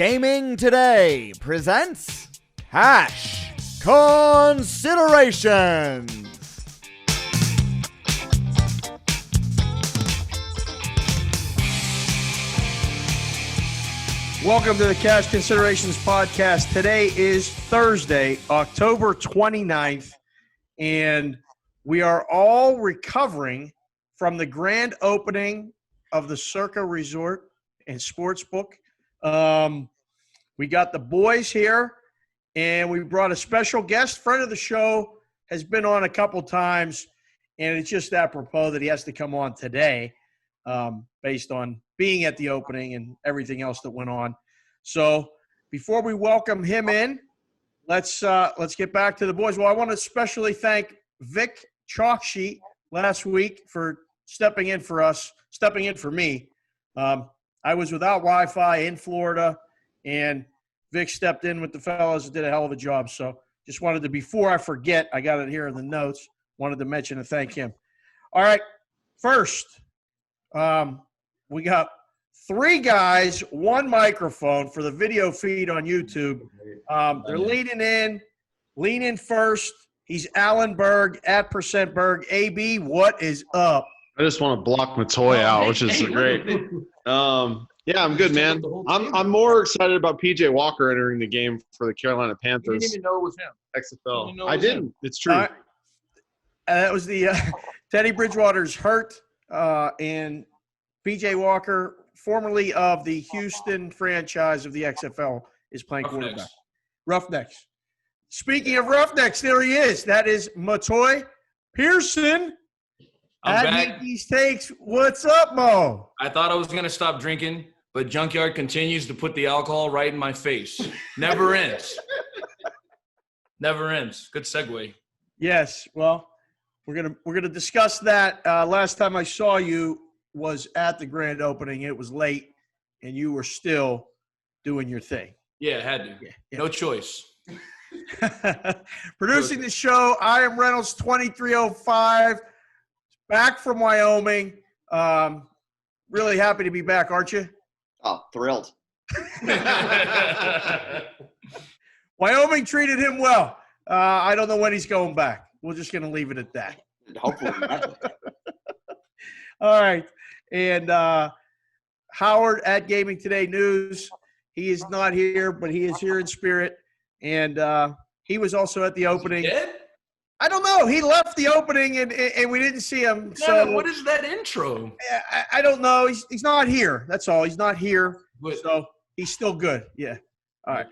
Gaming Today presents Cash Considerations. Welcome to the Cash Considerations podcast. Today is Thursday, October 29th, and we are all recovering from the grand opening of the Circa Resort and Sportsbook. We got the boys here, and we brought a special guest. Friend of the show, has been on a couple times, and it's just apropos that he has to come on today based on being at the opening and everything else that went on. So before we welcome him in, let's get back to the boys. Well, I want to especially thank Vic Chalksheet last week for stepping in for me. I was without Wi-Fi in Florida, and Vic stepped in with the fellas and did a hell of a job. So just wanted to, before I forget, I got it here in the notes, wanted to mention and thank him. All right, first, we got three guys, one microphone for the video feed on YouTube. They're leaning in first. He's Alan Berg, at Percent Berg. AB, what is up? I just want to block Matoy out, which is great. Yeah, I'm good, man. I'm more excited about PJ Walker entering the game for the Carolina Panthers. You didn't even know it was him. XFL. I didn't. It's true. That was the Teddy Bridgewater's hurt, and PJ Walker, formerly of the Houston franchise of the XFL, is playing quarterback. Roughnecks. Speaking of Roughnecks, there he is. That is Matoy Pearson. I'm at back. Yankees Takes. What's up, Mo? I thought I was going to stop drinking, but Junkyard continues to put the alcohol right in my face. Never ends. Never ends. Good segue. Yes. Well, we're gonna discuss that. Last time I saw you was at the grand opening. It was late, and you were still doing your thing. Yeah, I had to. Yeah. No choice. Producing the show, I am Reynolds 2305. Back from Wyoming. Really happy to be back, aren't you? Oh, thrilled. Wyoming treated him well. I don't know when he's going back. We're just going to leave it at that. Hopefully never. All right. And Howard at Gaming Today News. He is not here, but he is here in spirit. And he was also at the opening. Dead? I don't know. He left the opening, and we didn't see him. Yeah, So what is that intro? I don't know. He's not here. That's all. He's not here. But- So he's still good. Yeah. All right.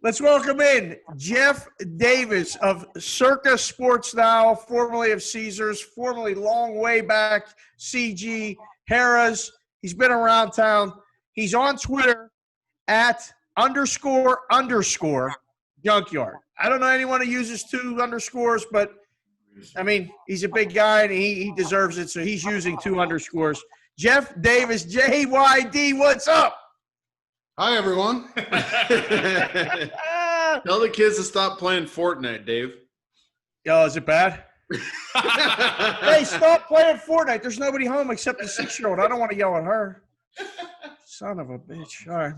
Let's welcome in Jeff Davis of Circa Sports Now, formerly of Caesars, formerly long way back CG Harrah's. He's been around town. He's on Twitter at __ Junkyard. I don't know anyone who uses two underscores, but I mean, he's a big guy and he deserves it, so he's using two underscores. Jeff Davis, JYD, what's up? Hi, everyone. Tell the kids to stop playing Fortnite, Dave. Oh, is it bad? Hey, stop playing Fortnite. There's nobody home except the 6-year-old. I don't want to yell at her. Son of a bitch. All right.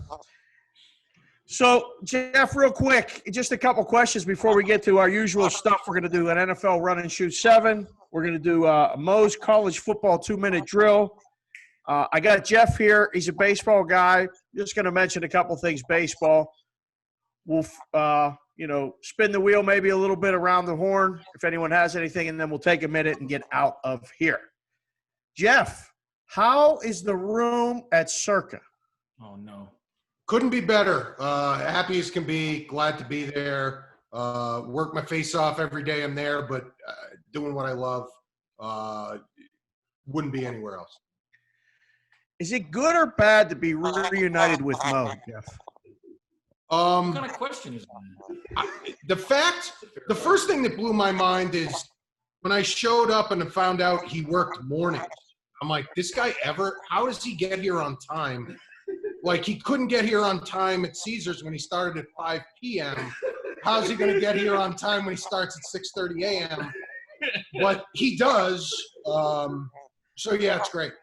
So, Jeff, real quick, just a couple questions before we get to our usual stuff. We're going to do an NFL run and shoot 7. We're going to do Mo's college football 2-minute drill. I got Jeff here. He's a baseball guy. Just going to mention a couple things baseball. We'll, spin the wheel maybe a little bit around the horn if anyone has anything, and then we'll take a minute and get out of here. Jeff, how is the room at Circa? Oh, no. Couldn't be better. Happy as can be. Glad to be there. Work my face off every day I'm there, but doing what I love. Wouldn't be anywhere else. Is it good or bad to be reunited with Mo, Jeff? What kind of question is that? The first thing that blew my mind is when I showed up and found out he worked mornings. I'm like, this guy how does he get here on time? Like, he couldn't get here on time at Caesars when he started at 5 p.m. How's he going to get here on time when he starts at 6:30 a.m.? But he does. So, yeah, it's great.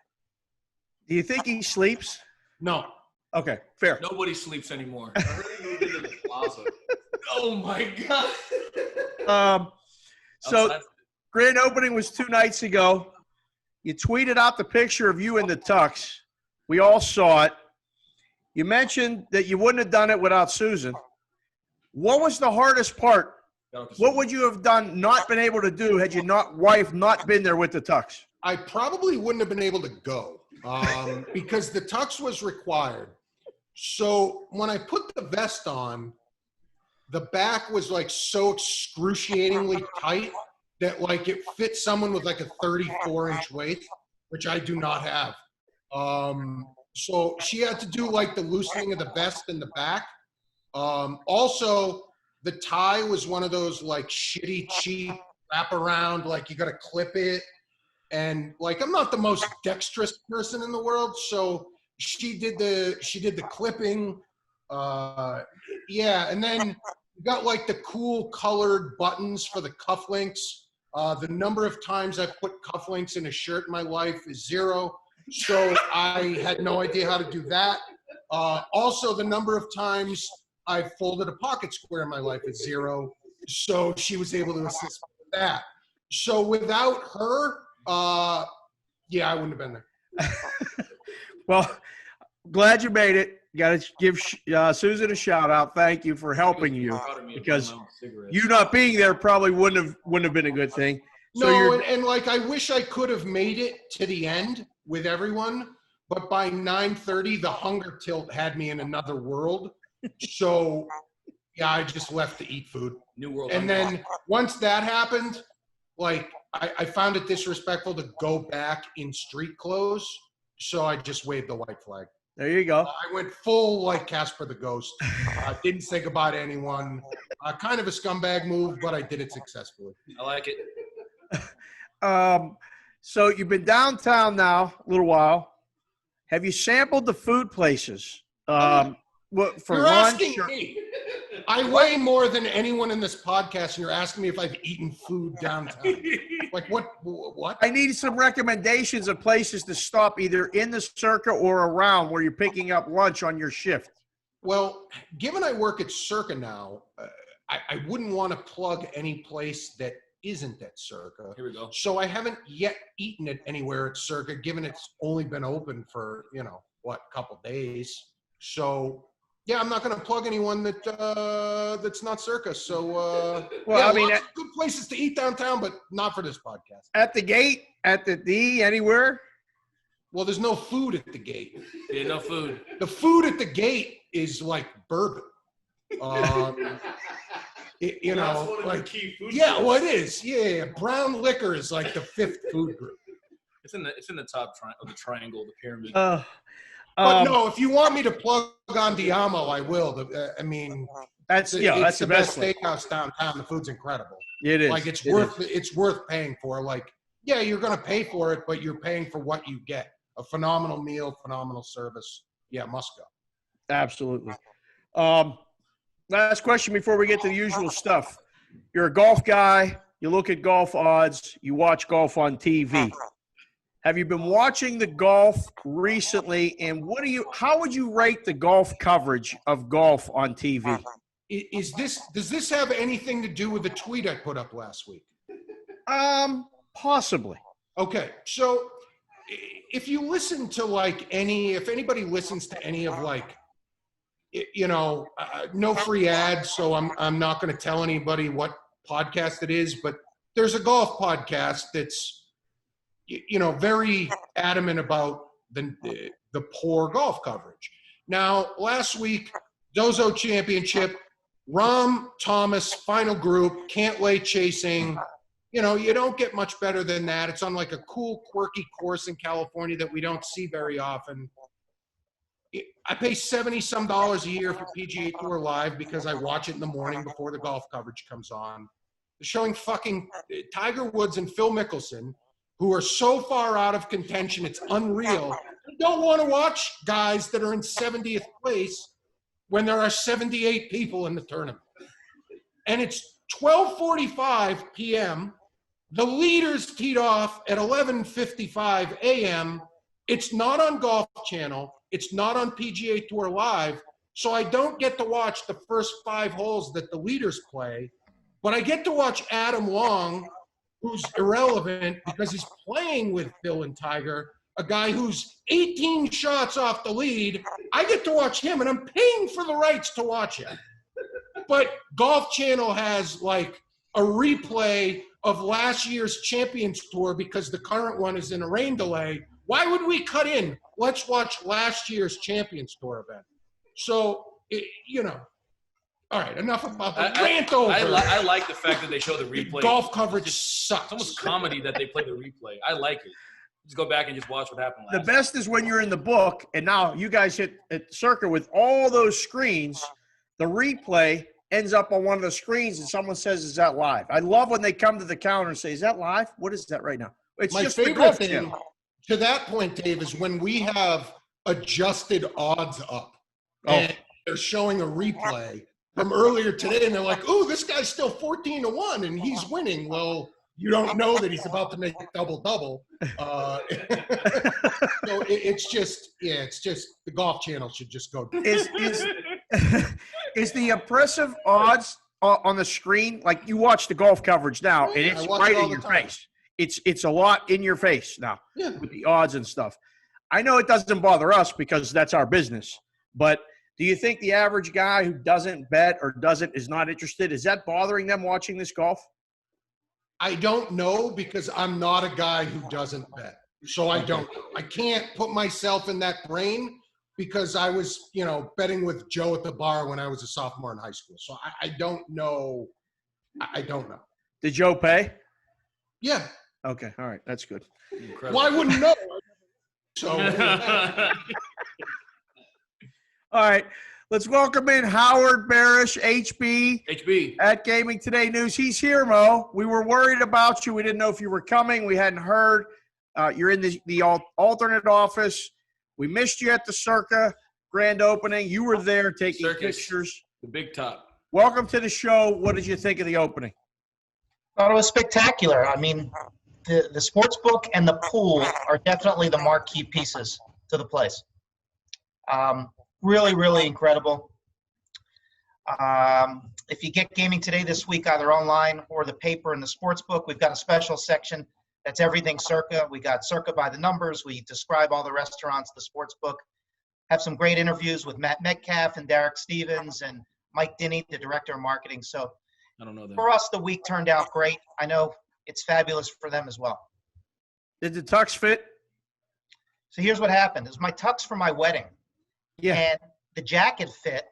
Do you think he sleeps? No. Okay, fair. Nobody sleeps anymore. I heard he moved into the plaza. Oh my god. So Outside. grand opening was 2 nights ago. You tweeted out the picture of you in the tux. We all saw it. You mentioned that you wouldn't have done it without Susan. What was the hardest part? What would you have done, not been able to do, had your wife not been there with the tux? I probably wouldn't have been able to go because the tux was required. So when I put the vest on, the back was like so excruciatingly tight that like it fit someone with like a 34-inch waist, which I do not have. So she had to do like the loosening of the vest in the back. Also, the tie was one of those like shitty, cheap wrap around, like you got to clip it. And like, I'm not the most dexterous person in the world. So she did the clipping. Yeah. And then you got like the cool colored buttons for the cufflinks. The number of times I've put cufflinks in a shirt in my life is 0. So I had no idea how to do that. Also, the number of times I've folded a pocket square in my life is 0. So she was able to assist with that. So without her, yeah, I wouldn't have been there. Well, glad you made it. Got to give Susan a shout out. Thank you for helping you, because you not being there probably wouldn't have been a good thing. So No, and like I wish I could have made it to the end with everyone, but by 9:30 the hunger tilt had me in another world. So yeah, I just left to eat food. New world. And then once that happened, like I found it disrespectful to go back in street clothes, so I just waved the white flag. there you go. I went full like Casper the Ghost. I didn't say goodbye to anyone. Kind of a scumbag move, but I did it successfully. I like it. So you've been downtown now a little while. Have you sampled the food places? What, for You're lunch? asking me. I weigh more than anyone in this podcast, and you're asking me if I've eaten food downtown. Like what? I need some recommendations of places to stop either in the Circa or around where you're picking up lunch on your shift. Well, given I work at Circa now, I wouldn't want to plug any place that isn't at Circa. Here we go. So I haven't yet eaten it anywhere at Circa, given it's only been open for, a couple days. So yeah, I'm not going to plug anyone that's not Circa. So Well, yeah, I mean, lots of good places to eat downtown, but not for this podcast. at the gate, at the D, anywhere? Well, there's no food at the gate. Yeah, no food. The food at the gate is like bourbon. Like key food. yeah, well, it is. Yeah, brown liquor is like the 5th food group. It's in the top of the triangle, the pyramid. But no, if you want me to plug on Diamo, I will. That's it's the best place. steakhouse downtown. The food's incredible. It is. Like it's worth paying for. Like, yeah, you're gonna pay for it, but you're paying for what you get. A phenomenal meal, phenomenal service. Yeah, must go. Absolutely. Last question before we get to the usual stuff. You're a golf guy. You look at golf odds. You watch golf on TV. Have you been watching the golf recently? And how would you rate the golf coverage of golf on TV? Does this have anything to do with the tweet I put up last week? Possibly. Okay, so if you listen to if anybody listens to any of no free ads, so I'm not going to tell anybody what podcast it is, but there's a golf podcast that's very adamant about the poor golf coverage. Now, last week, Dozo Championship, Rahm Thomas final group, can't lay chasing. You don't get much better than that. It's on like a cool, quirky course in California that we don't see very often. I pay $70-some a year for PGA Tour Live because I watch it in the morning before the golf coverage comes on. They're showing fucking Tiger Woods and Phil Mickelson, who are so far out of contention, it's unreal. I don't want to watch guys that are in 70th place when there are 78 people in the tournament. And it's 12:45 p.m. The leaders teed off at 11:55 a.m. It's not on Golf Channel. It's not on PGA Tour Live. So I don't get to watch the first 5 holes that the leaders play, but I get to watch Adam Long, who's irrelevant because he's playing with Phil and Tiger, a guy who's 18 shots off the lead. I get to watch him, and I'm paying for the rights to watch him. But Golf Channel has like a replay of last year's Champions Tour because the current one is in a rain delay. Why would we cut in? Let's watch last year's Champions Tour event. So, all right, enough about the rant over. I like the fact that they show the replay. Golf coverage sucks. It's almost comedy that they play the replay. I like it. Just go back and just watch what happened last The best is when you're in the book, and now you guys hit at Circa with all those screens, the replay ends up on one of the screens, and someone says, is that live? I love when they come to the counter and say, is that live? What is that right now? It's My just the favorite Golf thing, Channel. to that point, Dave, is when we have adjusted odds up. And they're showing a replay from earlier today, and they're like, "Oh, this guy's still 14-1, and he's winning." Well, you don't know that he's about to make a double-double. So it's just the Golf Channel should just go. Is the impressive odds on the screen, like you watch the golf coverage now, and it's right in your face. It's a lot in your face now with the odds and stuff. I know it doesn't bother us because that's our business, but do you think the average guy who doesn't bet or is not interested, is that bothering them watching this golf? I don't know because I'm not a guy who doesn't bet. So I don't know. I can't put myself in that brain because I was, betting with Joe at the bar when I was a sophomore in high school. So I don't know. I don't know. Did Joe pay? Yeah. Okay. All right. That's good. Incredible. Well, I wouldn't know. So all right. Let's welcome in Howard Barish, HB. At Gaming Today News. He's here, Mo. We were worried about you. We didn't know if you were coming. We hadn't heard. You're in the alternate office. We missed you at the Circa grand opening. You were there taking pictures. The big top. Welcome to the show. What did you think of the opening? Thought it was spectacular. I mean, the sports book and the pool are definitely the marquee pieces to the place. Really, really incredible. If you get Gaming Today this week, either online or the paper and the sports book, we've got a special section that's everything Circa. We got Circa by the numbers. We describe all the restaurants, the sports book. Have some great interviews with Matt Metcalf and Derek Stevens and Mike Dinney, the director of marketing. So I don't know them. For us, the week turned out great. I know it's fabulous for them as well. Did the tux fit? So here's what happened. It was my tux for my wedding. Yeah. And the jacket fit,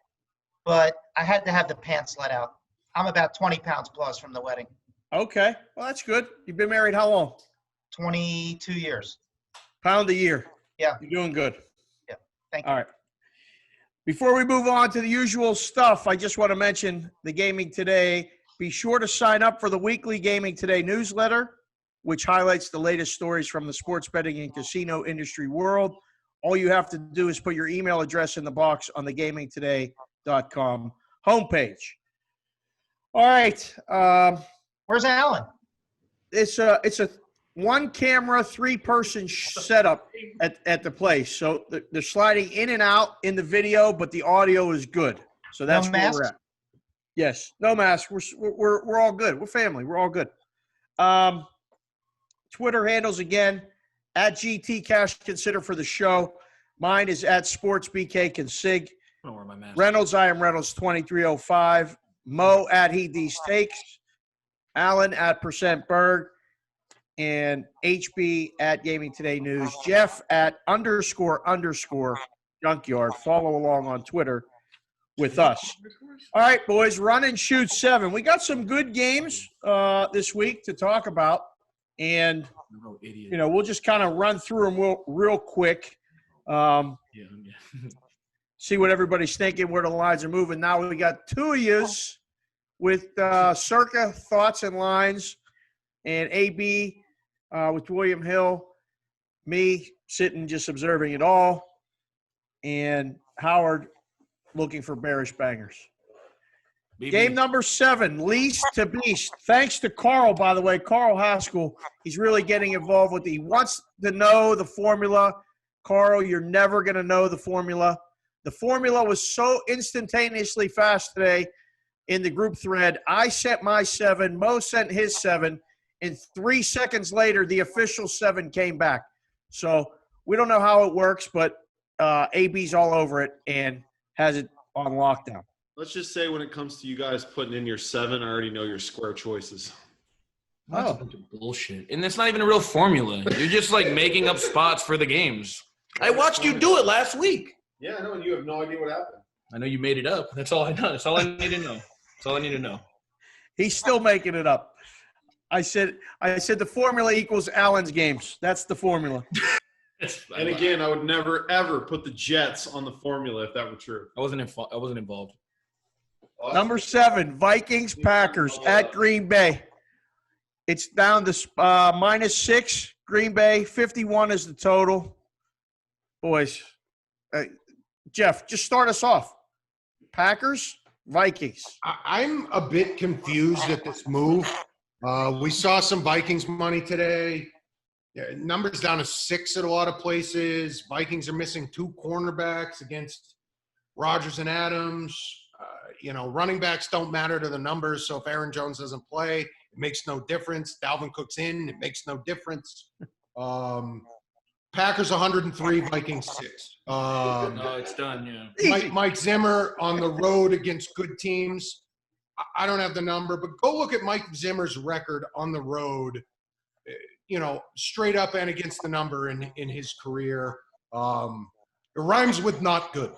but I had to have the pants let out. I'm about 20 pounds plus from the wedding. Okay. Well, that's good. You've been married how long? 22 years. Pound a year. Yeah. You're doing good. Yeah. Thank you. All right. Before we move on to the usual stuff, I just want to mention the Gaming Today. Be sure to sign up for the weekly Gaming Today newsletter, which highlights the latest stories from the sports betting and casino industry world. All you have to do is put your email address in the box on the gamingtoday.com homepage. All right. Where's Alan? It's a one-camera, three-person setup at the place. So they're sliding in and out in the video, but the audio is good. So that's where we're at. Yes, no mask. We're all good. We're family. We're all good. Twitter handles again. At GT Cash Consider for the show. Mine is at SportsBKConsig. I don't wear my mask. Reynolds, I am Reynolds 2305. Mo at He Steaks. Alan at Percent Berg. And HB at Gaming Today News. Jeff at __ Junkyard. Follow along on Twitter with us. All right, boys. Run and shoot 7. We got some good games this week to talk about. And we'll just kind of run through them real quick. See what everybody's thinking, where the lines are moving. Now we got two of yous with Circa thoughts and lines, and AB with William Hill, me sitting just observing it all, and Howard looking for bearish bangers. Game number 7, Least to Beast. Thanks to Carl, by the way, Carl Haskell. He's really getting involved with he wants to know the formula. Carl, you're never going to know the formula. The formula was so instantaneously fast today in the group thread. I sent my 7. Mo sent his 7. And 3 seconds later, the official 7 came back. So we don't know how it works, but AB's all over it and has it on lockdown. Let's just say when it comes to you guys putting in your 7, I already know your square choices. That's a bunch of bullshit. And that's not even a real formula. You're just like making up spots for the games. I watched you do it last week. Yeah, I know, and you have no idea what happened. I know you made it up. That's all I know. That's all I need to know. That's all I need to know. He's still making it up. I said the formula equals Allen's games. That's the formula. And again, I would never, ever put the Jets on the formula if that were true. I wasn't involved. Number 7, Vikings, Packers at Green Bay. It's down to -6, Green Bay. 51 is the total. Boys, Jeff, just start us off. Packers, Vikings. I'm a bit confused at this move. We saw some Vikings money today. Yeah, numbers down to 6 at a lot of places. Vikings are missing 2 cornerbacks against Rodgers and Adams. Running backs don't matter to the numbers. So if Aaron Jones doesn't play, it makes no difference. Dalvin Cook's in, it makes no difference. Packers 103, Vikings 6. No, it's done, yeah. Mike Zimmer on the road against good teams. I don't have the number, but go look at Mike Zimmer's record on the road, straight up and against the number in his career. It rhymes with not good.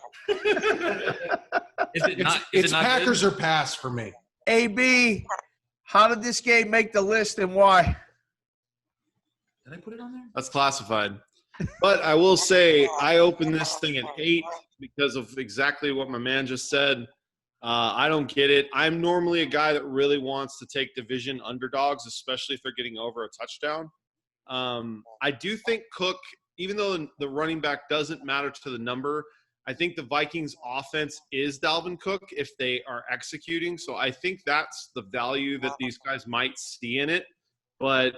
It's Packers good? or pass for me. AB, how did this game make the list and why? Did I put it on there? That's classified. But I will say I opened this thing at 8 because of exactly what my man just said. I don't get it. I'm normally a guy that really wants to take division underdogs, especially if they're getting over a touchdown. I do think Cook, even though the running back doesn't matter to the number, I think the Vikings offense is Dalvin Cook if they are executing. So I think that's the value that these guys might see in it. But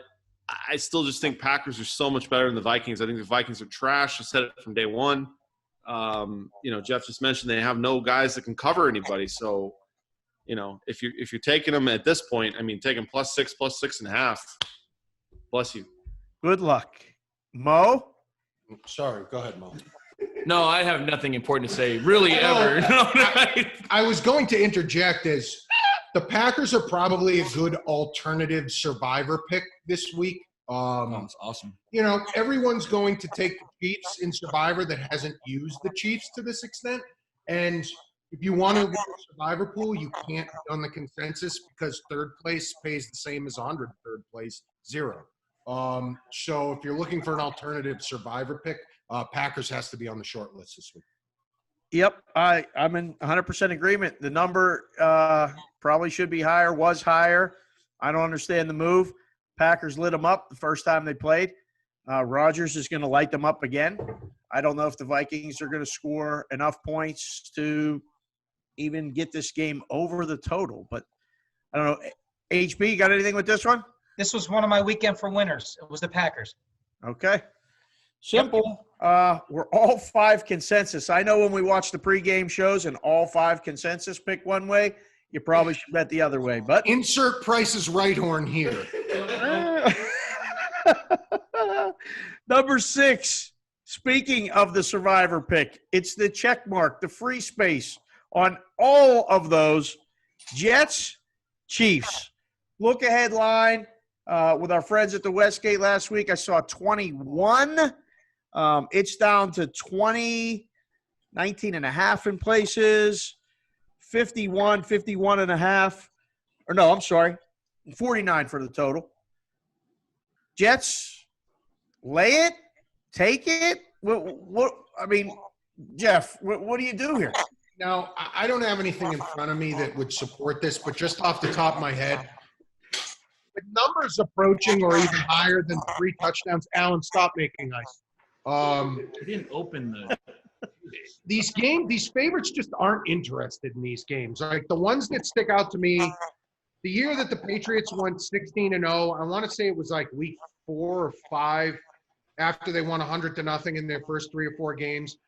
I still just think Packers are so much better than the Vikings. I think the Vikings are trash. I said it from day one. Jeff just mentioned they have no guys that can cover anybody. So, if you're taking them at this point, I mean, taking +6, +6.5. Bless you. Good luck. Mo? Sorry, go ahead, Mo. No, I have nothing important to say, really, ever. I was going to interject as the Packers are probably a good alternative survivor pick this week. That's awesome. Everyone's going to take the Chiefs in Survivor that hasn't used the Chiefs to this extent. And if you want to win a Survivor pool, you can't be on the consensus because third place pays the same as 100 third place, 0. So if you're looking for an alternative Survivor pick, Packers has to be on the short list this week. Yep, I'm in 100% agreement. The number probably should be higher, was higher. I don't understand the move. Packers lit them up the first time they played. Rodgers is going to light them up again. I don't know if the Vikings are going to score enough points to even get this game over the total. But I don't know. HB, you got anything with this one? This was one of my weekend for winners. It was the Packers. Okay. Simple. We're all 5 consensus. I know when we watch the pregame shows and all 5 consensus pick one way, you probably should bet the other way. But Insert Price's right horn here. Number 6, speaking of the survivor pick, it's the check mark, the free space on all of those. Jets, Chiefs. Look ahead line with our friends at the Westgate last week. I saw 21. It's down to 20, 19.5 in places, 51, 51.5. Or no, I'm sorry, 49 for the total. Jets, lay it, take it. What? I mean, Jeff, what do you do here? Now, I don't have anything in front of me that would support this, but just off the top of my head, the numbers approaching or even higher than 3 touchdowns. Alan, stop making ice. I didn't open the – These favorites just aren't interested in these games. Like the ones that stick out to me, the year that the Patriots went 16-0, I want to say it was like week 4 or 5. after they won 100-0 in their first 3 or 4 games.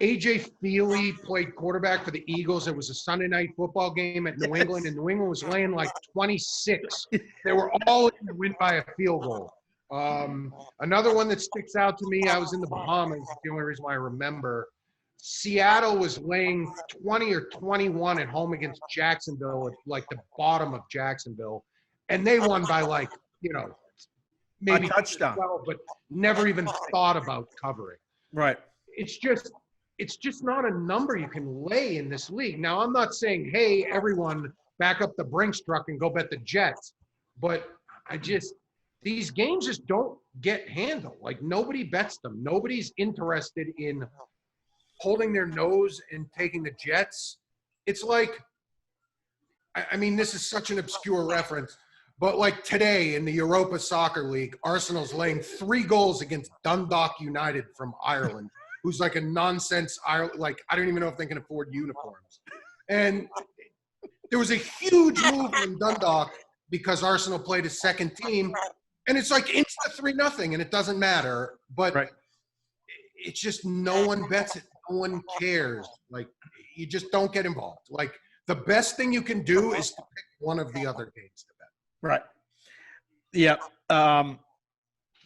AJ Feely played quarterback for the Eagles. It was a Sunday night football game at New England, and New England was laying like 26. They were all in to win by a field goal. Another one that sticks out to me, I was in the Bahamas. That's the only reason why I remember. Seattle was laying 20 or 21 at home against Jacksonville, at like the bottom of Jacksonville. And they won by like, maybe a touchdown, 12, but never even thought about covering. right? It's just not a number you can lay in this league. Now, I'm not saying, hey, everyone back up the Brinks truck and go bet the Jets. But these games just don't get handled. Like, nobody bets them. Nobody's interested in holding their nose and taking the Jets. It's like, I mean, this is such an obscure reference, but like today in the Europa Soccer League, Arsenal's laying 3 goals against Dundalk United from Ireland, who's like a nonsense Ireland. Like, I don't even know if they can afford uniforms. And there was a huge move in Dundalk because Arsenal played a second team, and it's like insta 3-0, and it doesn't matter. But Right. it's just no one bets it. No one cares. Like, you just don't get involved. Like, the best thing you can do is to pick one of the other games to bet. Right. Yep.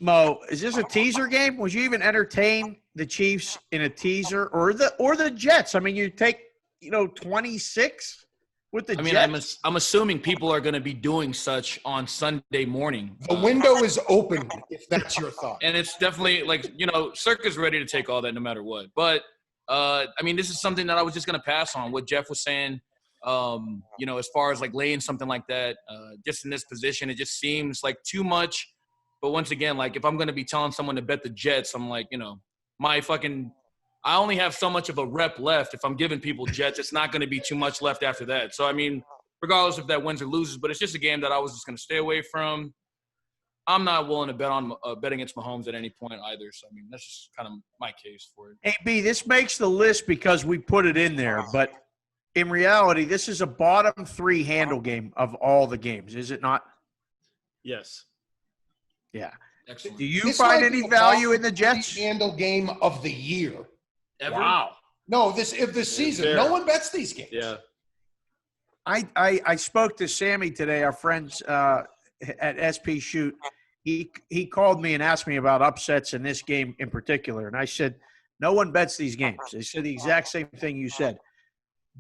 Mo, is this a teaser game? Would you even entertain the Chiefs in a teaser or the Jets? I mean, you take 26 with the I mean, Jets. I'm assuming people are going to be doing such on Sunday morning. The window is open, if that's your thought. And it's definitely like, Circa's ready to take all that no matter what. But, I mean, this is something that I was just going to pass on. What Jeff was saying, as far as like laying something like that, just in this position, it just seems like too much. But once again, like if I'm going to be telling someone to bet the Jets, I'm like, I only have so much of a rep left. If I'm giving people Jets, it's not going to be too much left after that. So, I mean, regardless if that wins or loses, but it's just a game that I was just going to stay away from. I'm not willing to bet against Mahomes at any point either. So, I mean, that's just kind of my case for it. Hey, B, this makes the list because we put it in there. But in reality, this is a bottom 3 handle game of all the games, is it not? Yes. Yeah. Excellent. Do you This find might any be the value in the bottom Jets? handle game of the year. Ever? Wow. No, of this season. fair. No one bets these games. Yeah. I spoke to Sammy today, our friends at SP Shoot. He called me and asked me about upsets in this game in particular. And I said, no one bets these games. They said the exact same thing you said.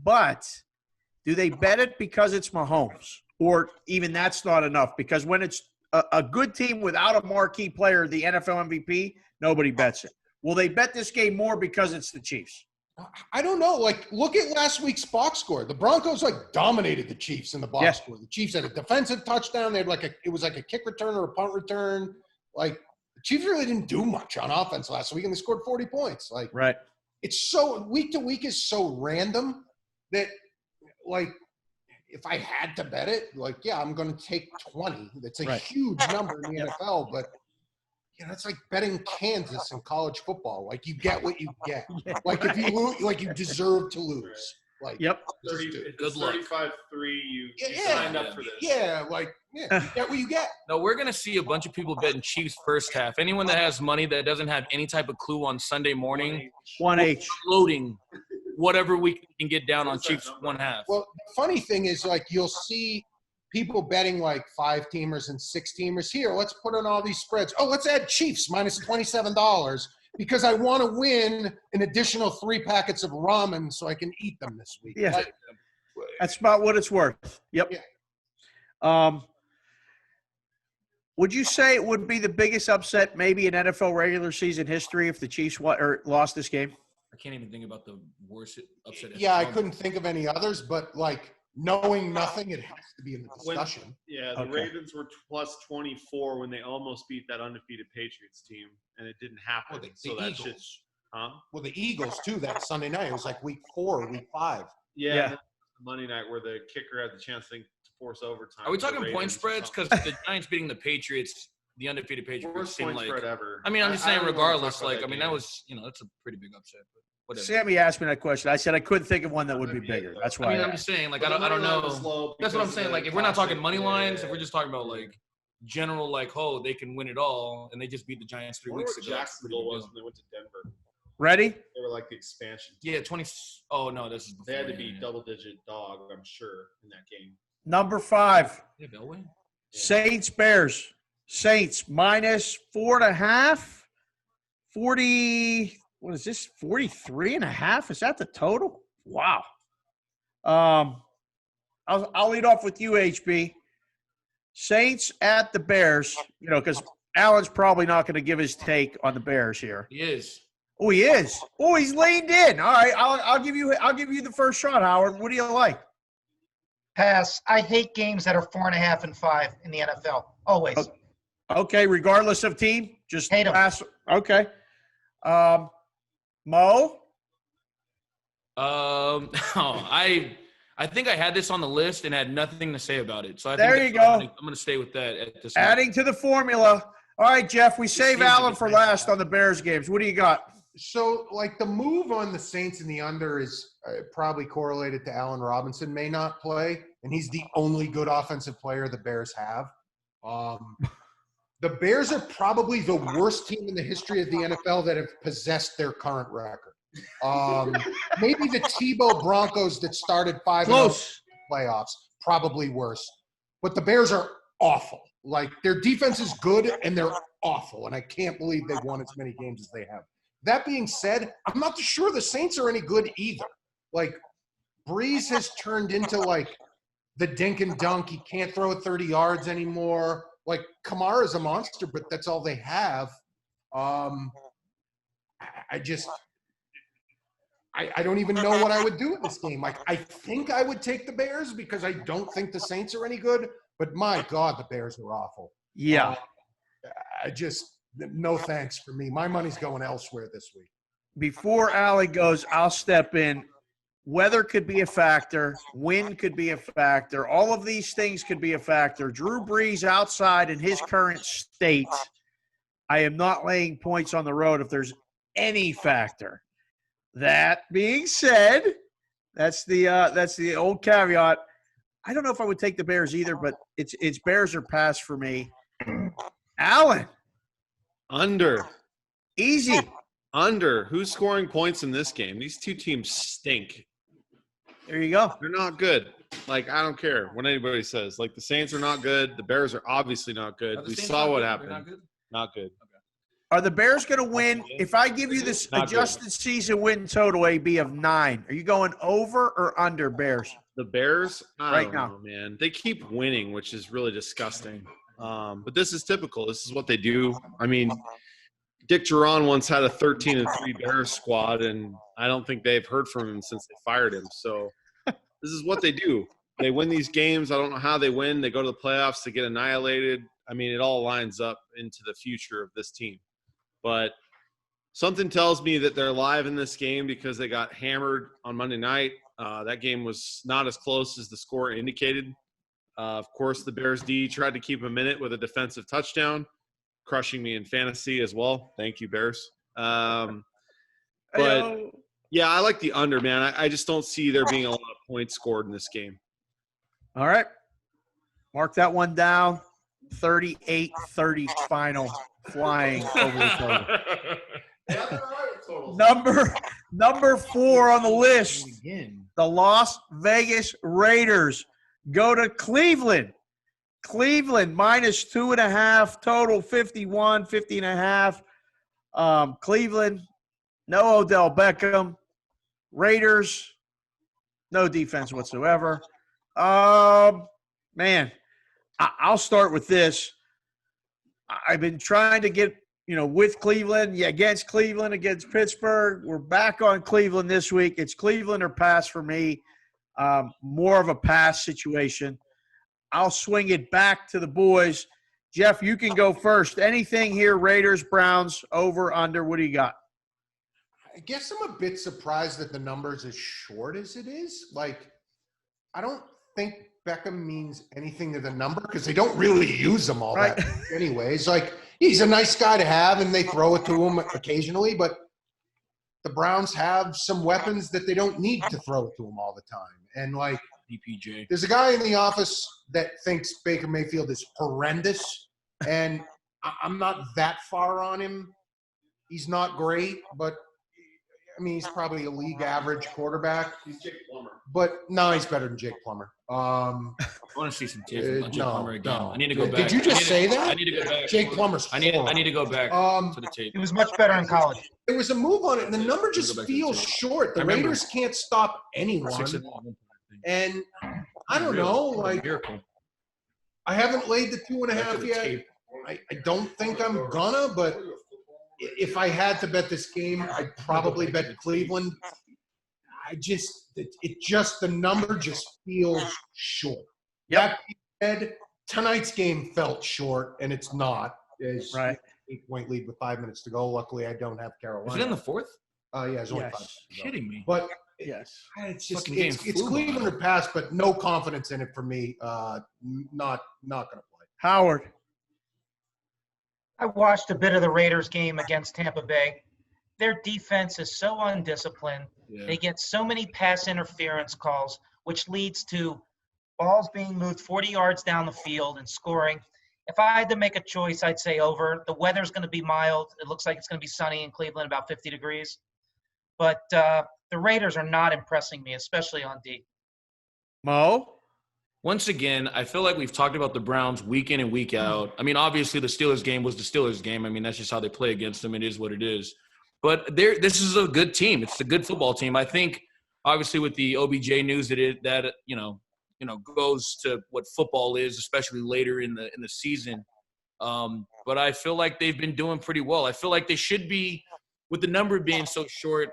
But do they bet it because it's Mahomes? Or even that's not enough? Because when it's a good team without a marquee player, the NFL MVP, nobody bets it. Will they bet this game more because it's the Chiefs? I don't know. Like, look at last week's box score. The Broncos dominated the Chiefs in the box score. The Chiefs had a defensive touchdown. They had it was like a kick return or a punt return. Like, the Chiefs really didn't do much on offense last week, and they scored 40 points. Like, Right. it's so week to week is so random that, like, if I had to bet it, I'm going to take 20. That's a huge number in the NFL, but it's like betting Kansas in college football. Like, you get what you get. Like, if you lose, you deserve to lose. Like, Yep. 35-3. You signed up for this. Yeah, you get what you get. No, we're going to see a bunch of people betting Chiefs first half. Anyone that has money that doesn't have any type of clue on Sunday morning, 1H. loading whatever we can get down on Chiefs 1 half. Well, the funny thing is, you'll see people betting 5-teamers and 6-teamers. Here, let's put on all these spreads. Oh, let's add Chiefs minus $27 because I want to win an additional 3 packets of ramen so I can eat them this week. Yeah. That's about what it's worth. Yep. Yeah. Would you say it would be the biggest upset maybe in NFL regular season history if the Chiefs lost this game? I can't even think about the worst upset. Yeah, I couldn't think of any others, but knowing nothing, it has to be in the discussion. The Ravens were plus 24 when they almost beat that undefeated Patriots team, and it didn't happen. Well, the Eagles, too, that Sunday night. It was week 4, week 5. Yeah. Monday night where the kicker had the chance to force overtime. Are we talking point spreads? Because the Giants beating the Patriots, the undefeated Patriots, worst seemed point spread ever. I mean, I'm just saying, I don't regardless, wanna talk about that was, that's a pretty big upset. But whatever. Sammy asked me that question. I said I couldn't think of one that would be bigger. That's why. I mean, I'm just saying, I don't know. That's what I'm saying. If we're not talking money lines, if we're just talking about general like, oh, they can win it all, and they just beat the Giants 3 I wonder weeks what ago. Jacksonville was when they went to Denver. Ready? They were like the expansion. Yeah, 20. Oh no, this is before. They had to be yeah. double-digit dog, I'm sure, in that game. Number 5. Yeah, Elway? Saints Bears. Saints minus 4.5. 40. What is this? 43.5. Is that the total? Wow. I'll lead off with you, HB. Saints at the Bears. Because Alan's probably not going to give his take on the Bears here. He is. Oh, he is. Oh, he's leaned in. All right, I'll give you the first shot, Howard. What do you like? Pass. I hate games that are 4.5 and 5 in the NFL. Always. Okay, regardless of team, just Hate 'em. pass. Okay. Mo? I think I had this on the list and had nothing to say about it. So There you go. I'm going to stay with that at this moment. Adding to the formula. All right, Jeff, we save Alan for last on the Bears games. What do you got? So, like, the move on the Saints in the under is probably correlated to Allen Robinson may not play, and he's the only good offensive player the Bears have. The Bears are probably the worst team in the history of the NFL that have possessed their current record. Maybe the Tebow Broncos that started 5-0 playoffs, probably worse. But the Bears are awful. Like, their defense is good, and they're awful, and I can't believe they've won as many games as they have. That being said, I'm not sure the Saints are any good either. Like, Breeze has turned into, like, the dink and dunk. He can't throw it 30 yards anymore. Like, Kamara's a monster, but that's all they have. I don't even know what I would do in this game. Like, I think I would take the Bears because I don't think the Saints are any good. But, my God, the Bears are awful. Yeah. No thanks for me. My money's going elsewhere this week. Before Allie goes, I'll step in. Weather could be a factor. Wind could be a factor. All of these things could be a factor. Drew Brees outside in his current state, I am not laying points on the road if there's any factor. That being said, that's the old caveat. I don't know if I would take the Bears either, but it's Bears or pass for me. Allen. Under. Easy. Under. Who's scoring points in this game? These two teams stink. There you go. They're not good. Like, I don't care what anybody says. Like, the Saints are not good. The Bears are obviously not good. We saw what happened. Not good. Are the Bears going to win? If I give you this adjusted season win total, AB, of 9, are you going over or under Bears? The Bears? I don't now. know, man. They keep winning, which is really disgusting. But this is typical. This is what they do. I mean, Dick Duran once had a 13-3 Bears squad, and I don't think they've heard from him since they fired him. So this is what they do. They win these games. I don't know how they win. They go to the playoffs to get annihilated. I mean, it all lines up into the future of this team. But something tells me that they're live in this game because they got hammered on Monday night. That game was not as close as the score indicated. Of course, the Bears D tried to keep them in it with a defensive touchdown, crushing me in fantasy as well. Thank you, Bears. But, yeah, I like the under, man. I just don't see there being a lot of points scored in this game. All right. Mark that one down. 38-30 final, flying over the total. Number 4 on the list, the Las Vegas Raiders go to Cleveland. Cleveland minus 2.5, total 50.5. Cleveland, no Odell Beckham. Raiders, no defense whatsoever. Man, I'll start with this. I've been trying to get, with Cleveland, against Cleveland, against Pittsburgh. We're back on Cleveland this week. It's Cleveland or pass for me. More of a pass situation. I'll swing it back to the boys. Jeff, you can go first. Anything here, Raiders, Browns, over, under, what do you got? I guess I'm a bit surprised that the number's as short as it is. Like, I don't think Beckham means anything to the number because they don't really use him all that anyways. Like, he's a nice guy to have, and they throw it to him occasionally, but the Browns have some weapons that they don't need to throw it to him all the time. And, like, DPJ. There's a guy in the office that thinks Baker Mayfield is horrendous, And I'm not that far on him. He's not great, but I mean, he's probably a league average quarterback. He's Jake Plummer. But no, he's better than Jake Plummer. I want to see some tape from Jake Plummer again. no. I need to go back. Did you just say that? I need to go back. Jake Plummer's I need to go back to the tape. He was much better in college. There was a move on it, and the number just back to the feels tape. short. The I remember. Raiders can't stop anyone. 6-1. And I don't know, like, Miracle. I haven't laid the 2.5 Back to the yet. tape. I don't think I'm gonna, but if I had to bet this game, I'd probably bet Cleveland. The number just feels short. That being said, tonight's game felt short, and it's not. It's Right. 8-point lead with 5 minutes to go. Luckily, I don't have Carolina. Was it in the fourth? Yeah, it's only Yes. 5 minutes to go. Shitting me. But Yes. it's just Fucking game it's flew Cleveland by. to pass, but no confidence in it for me. Not gonna play. Howard. I watched a bit of the Raiders game against Tampa Bay. Their defense is so undisciplined. Yeah. They get so many pass interference calls, which leads to balls being moved 40 yards down the field and scoring. If I had to make a choice, I'd say over. The weather's going to be mild. It looks like it's going to be sunny in Cleveland, about 50 degrees. But the Raiders are not impressing me, especially on D. Mo? Once again, I feel like we've talked about the Browns week in and week out. I mean, obviously the Steelers game was the Steelers game. I mean, that's just how they play against them. It is what it is. But this is a good team. It's a good football team. I think, obviously, with the OBJ news that goes to what football is, especially later in the season. But I feel like they've been doing pretty well. I feel like they should be, with the number being so short.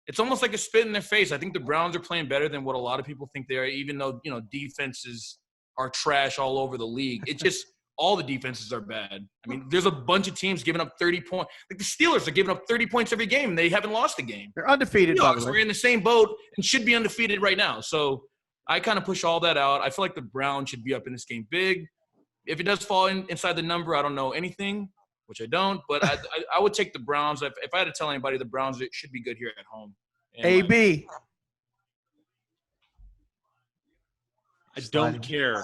It's almost like a spit in their face. I think the Browns are playing better than what a lot of people think they are, even though, defenses are trash all over the league. It just all the defenses are bad. I mean, there's a bunch of teams giving up 30 points. Like the Steelers are giving up 30 points every game, and they haven't lost a game. They're undefeated, by the We're way. in the same boat and should be undefeated right now. So I kind of push all that out. I feel like the Browns should be up in this game big. If it does fall inside the number, I don't know anything, which I don't. But I would take the Browns. If I had to tell anybody, the Browns should be good here at home. And AB. I don't care.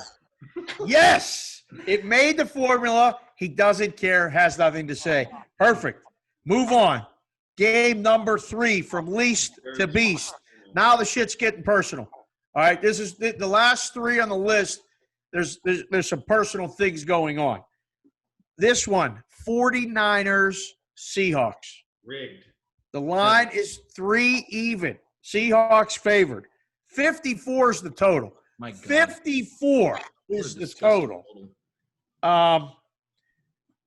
Yes. It made the formula. He doesn't care, has nothing to say. Perfect. Move on. Game number 3 from least to beast. Now the shit's getting personal. All right, this is the last 3 on the list. There's some personal things going on. This one, 49ers, Seahawks. Rigged. The line is 3 even. Seahawks favored. 54 is the total. My God. 54 is the total.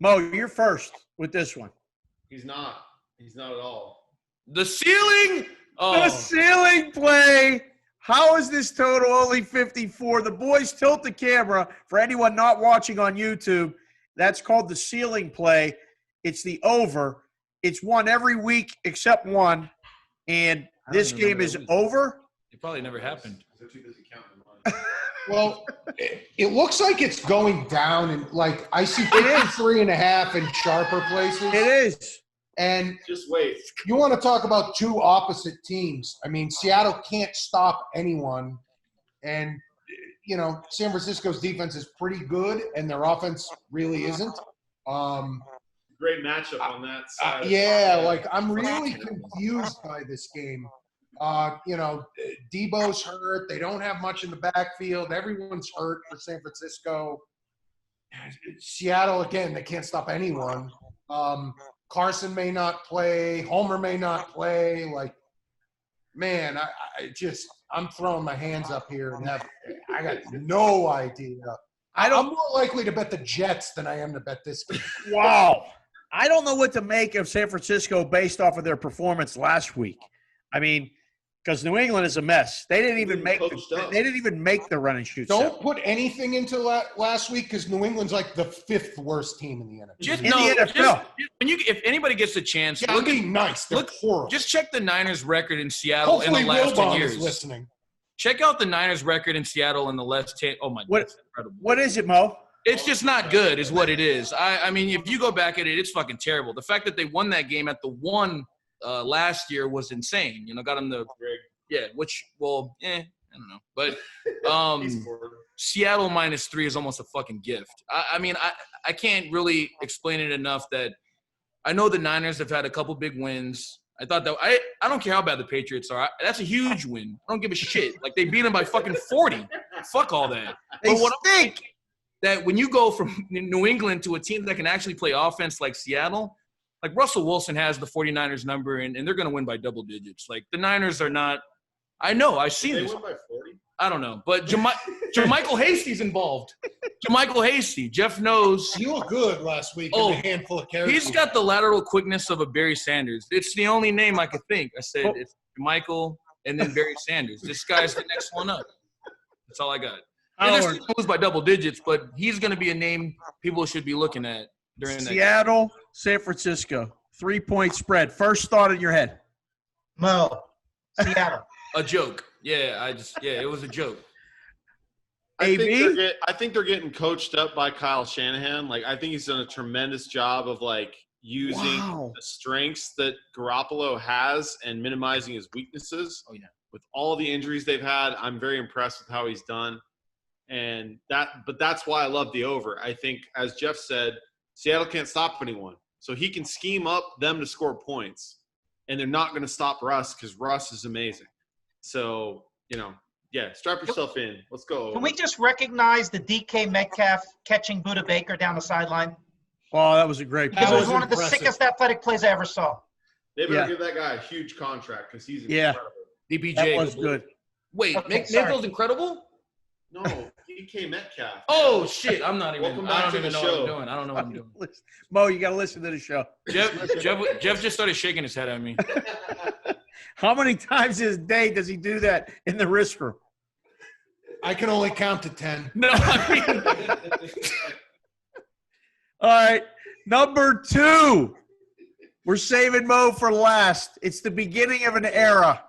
Mo, you're first with this one. He's not. He's not at all. The ceiling. The ceiling play. How is this total only 54? The boys tilt the camera. For anyone not watching on YouTube, that's called the ceiling play. It's the over. It's won every week except one. And this game is over. It probably never happened. Well, it looks like it's going down, and like I see 53.5 in sharper places. It is. And Just wait. you want to talk about two opposite teams. I mean, Seattle can't stop anyone. And, San Francisco's defense is pretty good, and their offense really isn't. Great matchup on that side. I'm really confused by this game. Debo's hurt. They don't have much in the backfield. Everyone's hurt for San Francisco. Seattle, again, they can't stop anyone. Carson may not play. Homer may not play. I'm throwing my hands up here and I got no idea. I'm more likely to bet the Jets than I am to bet this game. Wow. I don't know what to make of San Francisco based off of their performance last week. I mean, because New England is a mess. They didn't even make the run and shoot. Don't put anything into last week because New England's like the 5th worst team in the NFL. The NFL. If anybody gets a chance, Yeah, look be nice. They're horrible. just check the Niners' record in Seattle Hopefully in the last 10 Wilbon years. is listening. Check out the Niners' record in Seattle in the last 10. Oh my God, that's incredible. What is it, Mo? It's just not good, is what it is. I mean, if you go back at it, it's fucking terrible. The fact that they won that game at the one last year was insane. Got them the I don't know. But Seattle -3 is almost a fucking gift. I mean, I can't really explain it enough that I know the Niners have had a couple big wins. I thought that I don't care how bad the Patriots are. That's a huge win. I don't give a shit. Like, they beat them by fucking 40. Fuck all that. They But what I'm stink. that when you go from New England to a team that can actually play offense like Seattle, like Russell Wilson has the 49ers number, and they're going to win by double digits. Like, the Niners are not – I know. I've seen this. They win by 40? I don't know. But Jermichael Hasty's involved. Jermichael Hasty. Jeff knows. He looked good last week Oh, in a handful of carries. He's got the lateral quickness of a Barry Sanders. It's the only name I could think. I said it's Jermichael and then Barry Sanders. This guy's the next one up. That's all I got. And they're still gonna lose by double digits, but he's going to be a name people should be looking at during that. Seattle, San Francisco, 3-point spread. First thought in your head. Mo, Seattle. A joke. Yeah, it was a joke. I AB? think they're getting coached up by Kyle Shanahan. Like, I think he's done a tremendous job of, like, using the strengths that Garoppolo has and minimizing his weaknesses. Oh, yeah. With all the injuries they've had, I'm very impressed with how he's done. But that's why I love the over. I think, as Jeff said, Seattle can't stop anyone. So he can scheme up them to score points, and they're not going to stop Russ because Russ is amazing. So, strap yourself in. Let's go. Can we just recognize the DK Metcalf catching Buda Baker down the sideline? Oh, that was a great Because play. it was one of the sickest athletic plays I ever saw. They better give that guy a huge contract because he's incredible. DPJ. That was good. Wait, Okay, sorry. Mayfield's incredible? No, DK Metcalf. Oh, shit. I'm not even. Welcome I back don't to even the know what show. I'm doing. I don't know what I'm doing. Mo, you got to listen to the show. Jeff just started shaking his head at me. How many times a day does he do that in the wrist room? I can only count to 10. No, I mean, All right, number 2. We're saving Mo for last. It's the beginning of an era.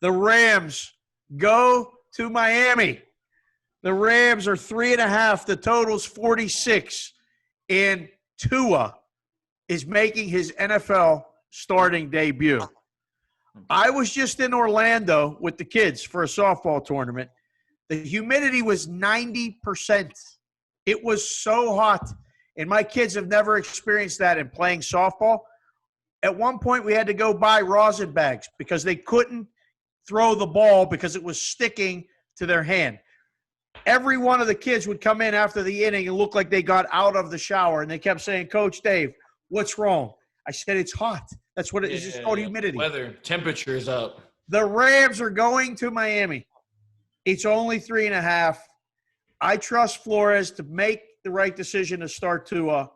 The Rams go to Miami. The Rams are 3.5. The total's 46. And Tua is making his NFL starting debut. I was just in Orlando with the kids for a softball tournament. The humidity was 90%. It was so hot. And my kids have never experienced that in playing softball. At one point, we had to go buy rosin bags because they couldn't throw the ball because it was sticking to their hand. Every one of the kids would come in after the inning and look like they got out of the shower. And they kept saying, Coach Dave, what's wrong? I said, it's hot. That's what it is. It's called humidity. Weather, temperature is up. The Rams are going to Miami. It's only 3.5. I trust Flores to make the right decision to start Tua.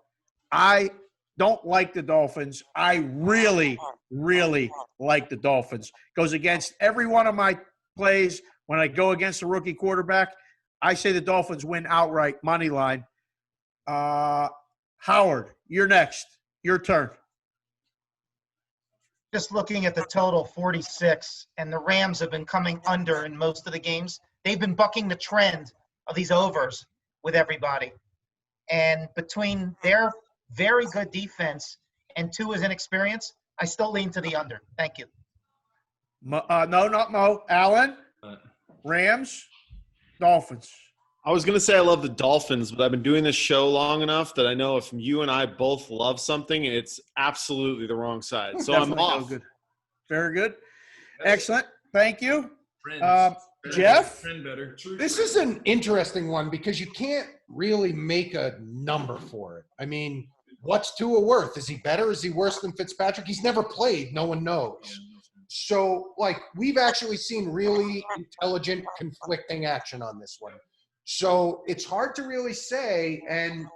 I don't like the Dolphins. I really, really like the Dolphins. Goes against every one of my plays when I go against a rookie quarterback. I say the Dolphins win outright, money line. Howard, you're next. Your turn. Just looking at the total, 46, and the Rams have been coming under in most of the games. They've been bucking the trend of these overs with everybody. And between their very good defense and Tua's inexperience, I still lean to the under. Thank you. No, not Mo. Allen, Rams, Dolphins. I was going to say I love the Dolphins, but I've been doing this show long enough that I know if you and I both love something, it's absolutely the wrong side. So I'm Definitely off. good. Very good. Excellent. Thank you. Friends. Jeff? Trend better. This is an interesting one because you can't really make a number for it. I mean, what's Tua worth? Is he better? Is he worse than Fitzpatrick? He's never played. No one knows. So, we've actually seen really intelligent, conflicting action on this one. So it's hard to really say. And,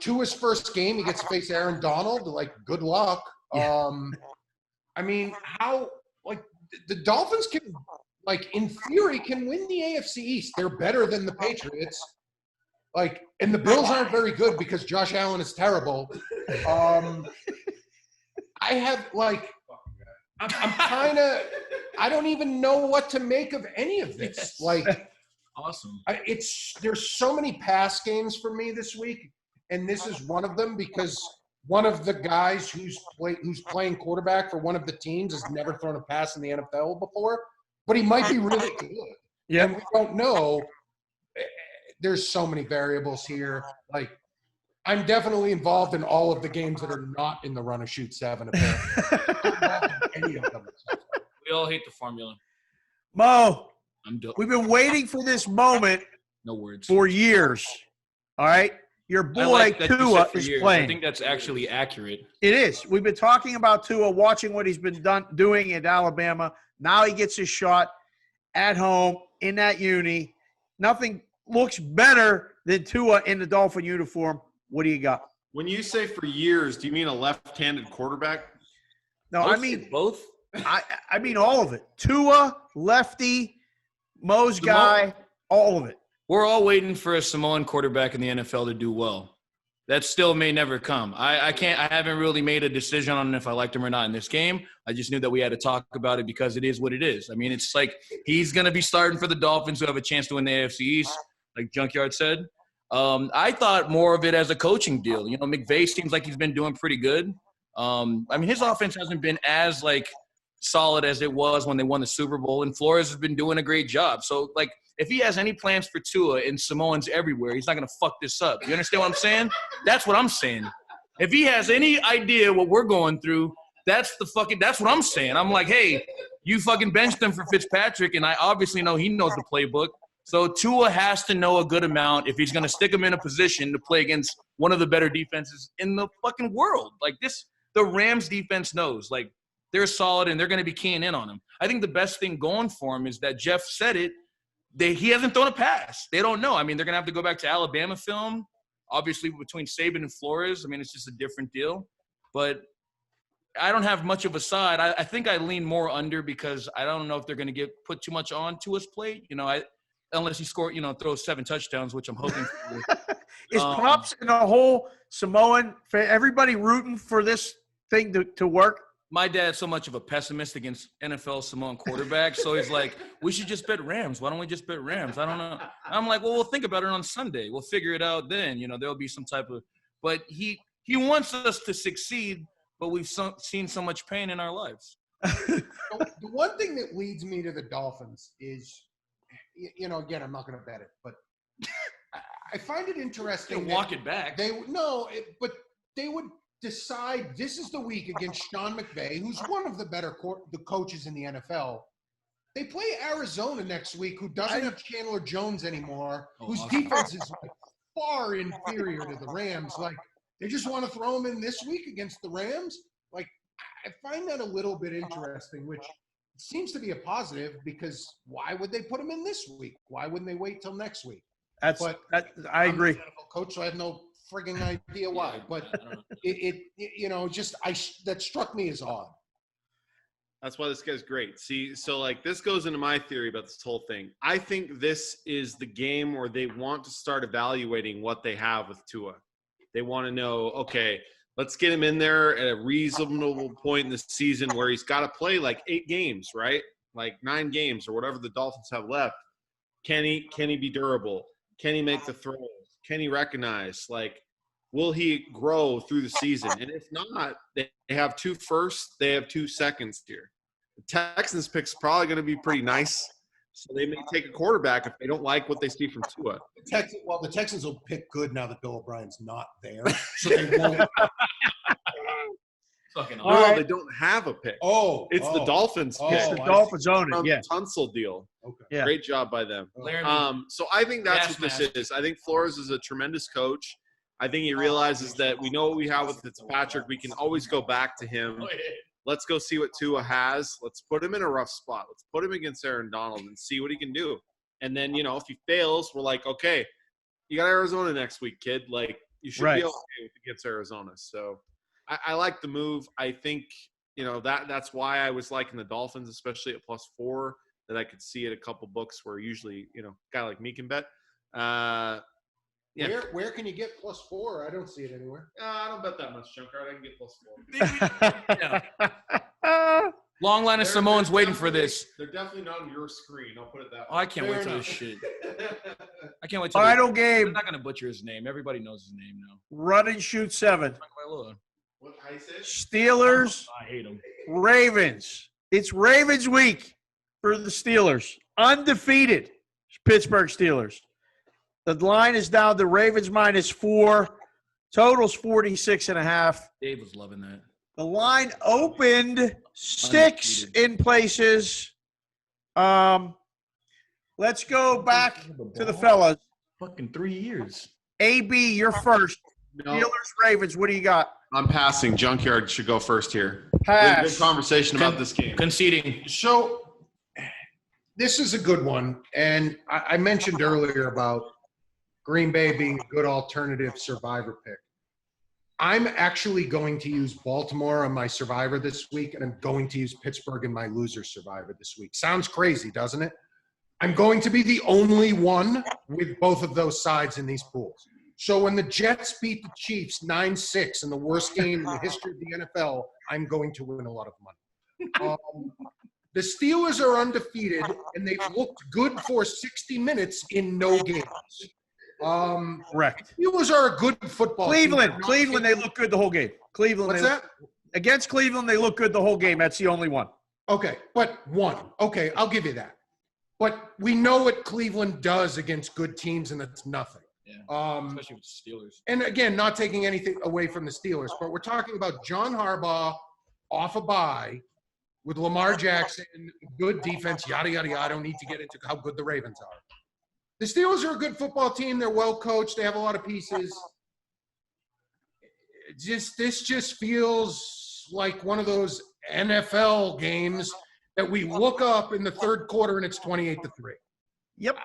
Tua's first game, he gets to face Aaron Donald. Good luck. Yeah. I mean, the Dolphins can, in theory, can win the AFC East. They're better than the Patriots. And the Bills aren't very good because Josh Allen is terrible. I have, I'm kind of – I don't even know what to make of any of this. Awesome. There's so many pass games for me this week, and this is one of them because one of the guys who's playing quarterback for one of the teams has never thrown a pass in the NFL before. but he might be really good. Yeah. And we don't know. There's so many variables here. Like, I'm definitely involved in all of the games that are not in the run of shoot 7. Apparently, I'm involved in any of them. We all hate the formula. Mo, I'm done. we've been waiting for this moment No words. for years. All right? Your I boy like that you said Tua for is years. playing. I think that's actually accurate. It is. We've been talking about Tua, watching what he's been doing at Alabama. Now he gets his shot at home in that uni. Nothing looks better than Tua in the Dolphin uniform. What do you got? When you say for years, do you mean a left-handed quarterback? No, I mean both. I mean all of it. Tua, lefty, Mo's guy, all of it. We're all waiting for a Samoan quarterback in the NFL to do well. That still may never come. I haven't really made a decision on if I liked him or not in this game. I just knew that we had to talk about it because it is what it is. I mean, it's like he's going to be starting for the Dolphins who have a chance to win the AFC East, like Junkyard said. I thought more of it as a coaching deal. You know, McVay seems like he's been doing pretty good. I mean, his offense hasn't been as, like, solid as it was when they won the Super Bowl, and Flores has been doing a great job. So, like, if he has any plans for Tua and Samoans everywhere, he's not going to fuck this up. You understand what I'm saying? That's what I'm saying. If he has any idea what we're going through, that's what I'm saying. I'm like, hey, you fucking benched him for Fitzpatrick, and I obviously know he knows the playbook. So Tua has to know a good amount if he's going to stick him in a position to play against one of the better defenses in the fucking world. Like this, the Rams defense knows. Like, they're solid, and they're going to be keying in on him. I think the best thing going for him is that Jeff said it. He hasn't thrown a pass. They don't know. I mean, they're going to have to go back to Alabama film. Obviously, between Saban and Flores, I mean, it's just a different deal. But I don't have much of a side. I think I lean more under because I don't know if they're going to put too much on to his plate. You know, unless he throws 7 touchdowns, which I'm hoping for. Is Pops and the whole Samoan, for everybody rooting for this thing to work? My dad's so much of a pessimist against NFL Samoan quarterbacks, so he's like, we should just bet Rams. Why don't we just bet Rams? I don't know. I'm like, well, we'll think about it on Sunday. We'll figure it out then. You know, there'll be some type of – but he wants us to succeed, but we've seen so much pain in our lives. The one thing that leads me to the Dolphins is, you know, again, I'm not going to bet it, but I find it interesting. Walk it back. But they would – decide this is the week against Sean McVay, who's one of the better the coaches in the NFL. They play Arizona next week, who doesn't have Chandler Jones anymore, whose defense is like far inferior to the Rams. Like, they just want to throw him in this week against the Rams. Like, I find that a little bit interesting, which seems to be a positive because why would they put him in this week? Why wouldn't they wait till next week? I agree. I'm a NFL coach, so I have no frigging idea why, but that struck me as odd. That's why this guy's great. See, so like this goes into my theory about this whole thing. I think this is the game where they want to start evaluating what they have with Tua. They want to know, okay, let's get him in there at a reasonable point in the season where he's got to play like 8 games, right? Like 9 games or whatever the Dolphins have left. Can he be durable? Can he make the throws? Can he recognize? Like, will he grow through the season? And if not, they have 2 firsts, they have 2 seconds here. The Texans pick's probably going to be pretty nice, so they may take a quarterback if they don't like what they see from Tua. The Texans will pick good now that Bill O'Brien's not there, so they won't. They don't have a pick. It's the Dolphins pick. It's the Dolphins own it, yeah. Tunsil deal. Okay. Yeah. Great job by them. So I think that's what this is. I think Flores is a tremendous coach. I think he realizes that we know what we have with Fitzpatrick. We can always go back to him. Let's go see what Tua has. Let's put him in a rough spot. Let's put him against Aaron Donald and see what he can do. And then, you know, if he fails, we're like, okay, you got Arizona next week, kid. Like, you should be okay against Arizona. So I like the move. I think, you know, that's why I was liking the Dolphins, especially at +4, that I could see at a couple books where usually, you know, a guy like me can bet. Yeah. Where can you get +4? I don't see it anywhere. I don't bet that much, Junkard. I can get +4. Long line of Samoans waiting for this. They're definitely not on your screen. I'll put it that way. Oh, I can't wait for this shit. I can't wait. Final game. I'm not going to butcher his name. Everybody knows his name now. Run and shoot 7. What I said? Steelers. I hate him. Ravens. It's Ravens week. for the Steelers. Undefeated Pittsburgh Steelers. The line is down to Ravens -4. Total's 46.5. Dave was loving that. The line opened 6 in places. Let's go back to the fellas. Fucking 3 years. AB, you're first. No, Steelers, Ravens, what do you got? I'm passing. Junkyard should go first here. Pass. Good conversation about this game. Conceding. So this is a good one. And I mentioned earlier about Green Bay being a good alternative survivor pick. I'm actually going to use Baltimore on my survivor this week, and I'm going to use Pittsburgh in my loser survivor this week. Sounds crazy, doesn't it? I'm going to be the only one with both of those sides in these pools. So when the Jets beat the Chiefs 9-6 in the worst game in the history of the NFL, I'm going to win a lot of money. The Steelers are undefeated, and they've looked good for 60 minutes in no games. Correct. Steelers are a good football team. Cleveland, they look good the whole game. Cleveland, What's that? Against Cleveland, they look good the whole game. That's the only one. Okay, but one. Okay, I'll give you that. But we know what Cleveland does against good teams, and it's nothing. Yeah. Especially with the Steelers. And again, not taking anything away from the Steelers, but we're talking about John Harbaugh off a bye with Lamar Jackson, good defense, yada, yada, yada. I don't need to get into how good the Ravens are. The Steelers are a good football team. They're well coached. They have a lot of pieces. This just feels like one of those NFL games that we look up in the third quarter and it's 28-3. Yep.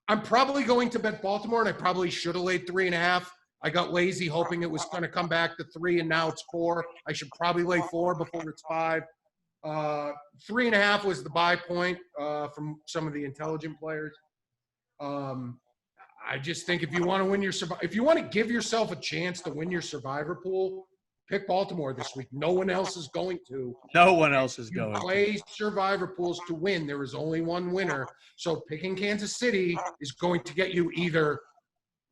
I'm probably going to bet Baltimore, and I probably should have laid 3.5. I got lazy hoping it was going to come back to 3, and now it's 4. I should probably lay 4 before it's 5. 3.5 was the buy point from some of the intelligent players. I just think if you want to win if you want to give yourself a chance to win your survivor pool, pick Baltimore this week. No one else is going to. No one else is You going. play survivor pools to win. There is only one winner. So picking Kansas City is going to get you either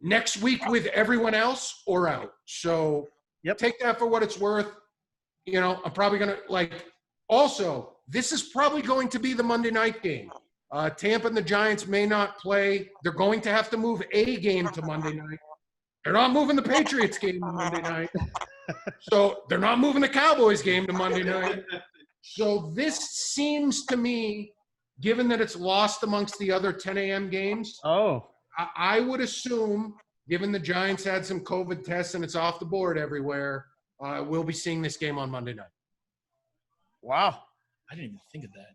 next week with everyone else or out. So take that for what it's worth. You know, I'm probably going to also, this is probably going to be the Monday night game. Tampa and the Giants may not play. They're going to have to move a game to Monday night. They're not moving the Patriots game to Monday night. So they're not moving the Cowboys game to Monday night. So this seems to me, given that it's lost amongst the other 10 a.m. games, I would assume, given the Giants had some COVID tests and it's off the board everywhere, we'll be seeing this game on Monday night. Wow. I didn't even think of that.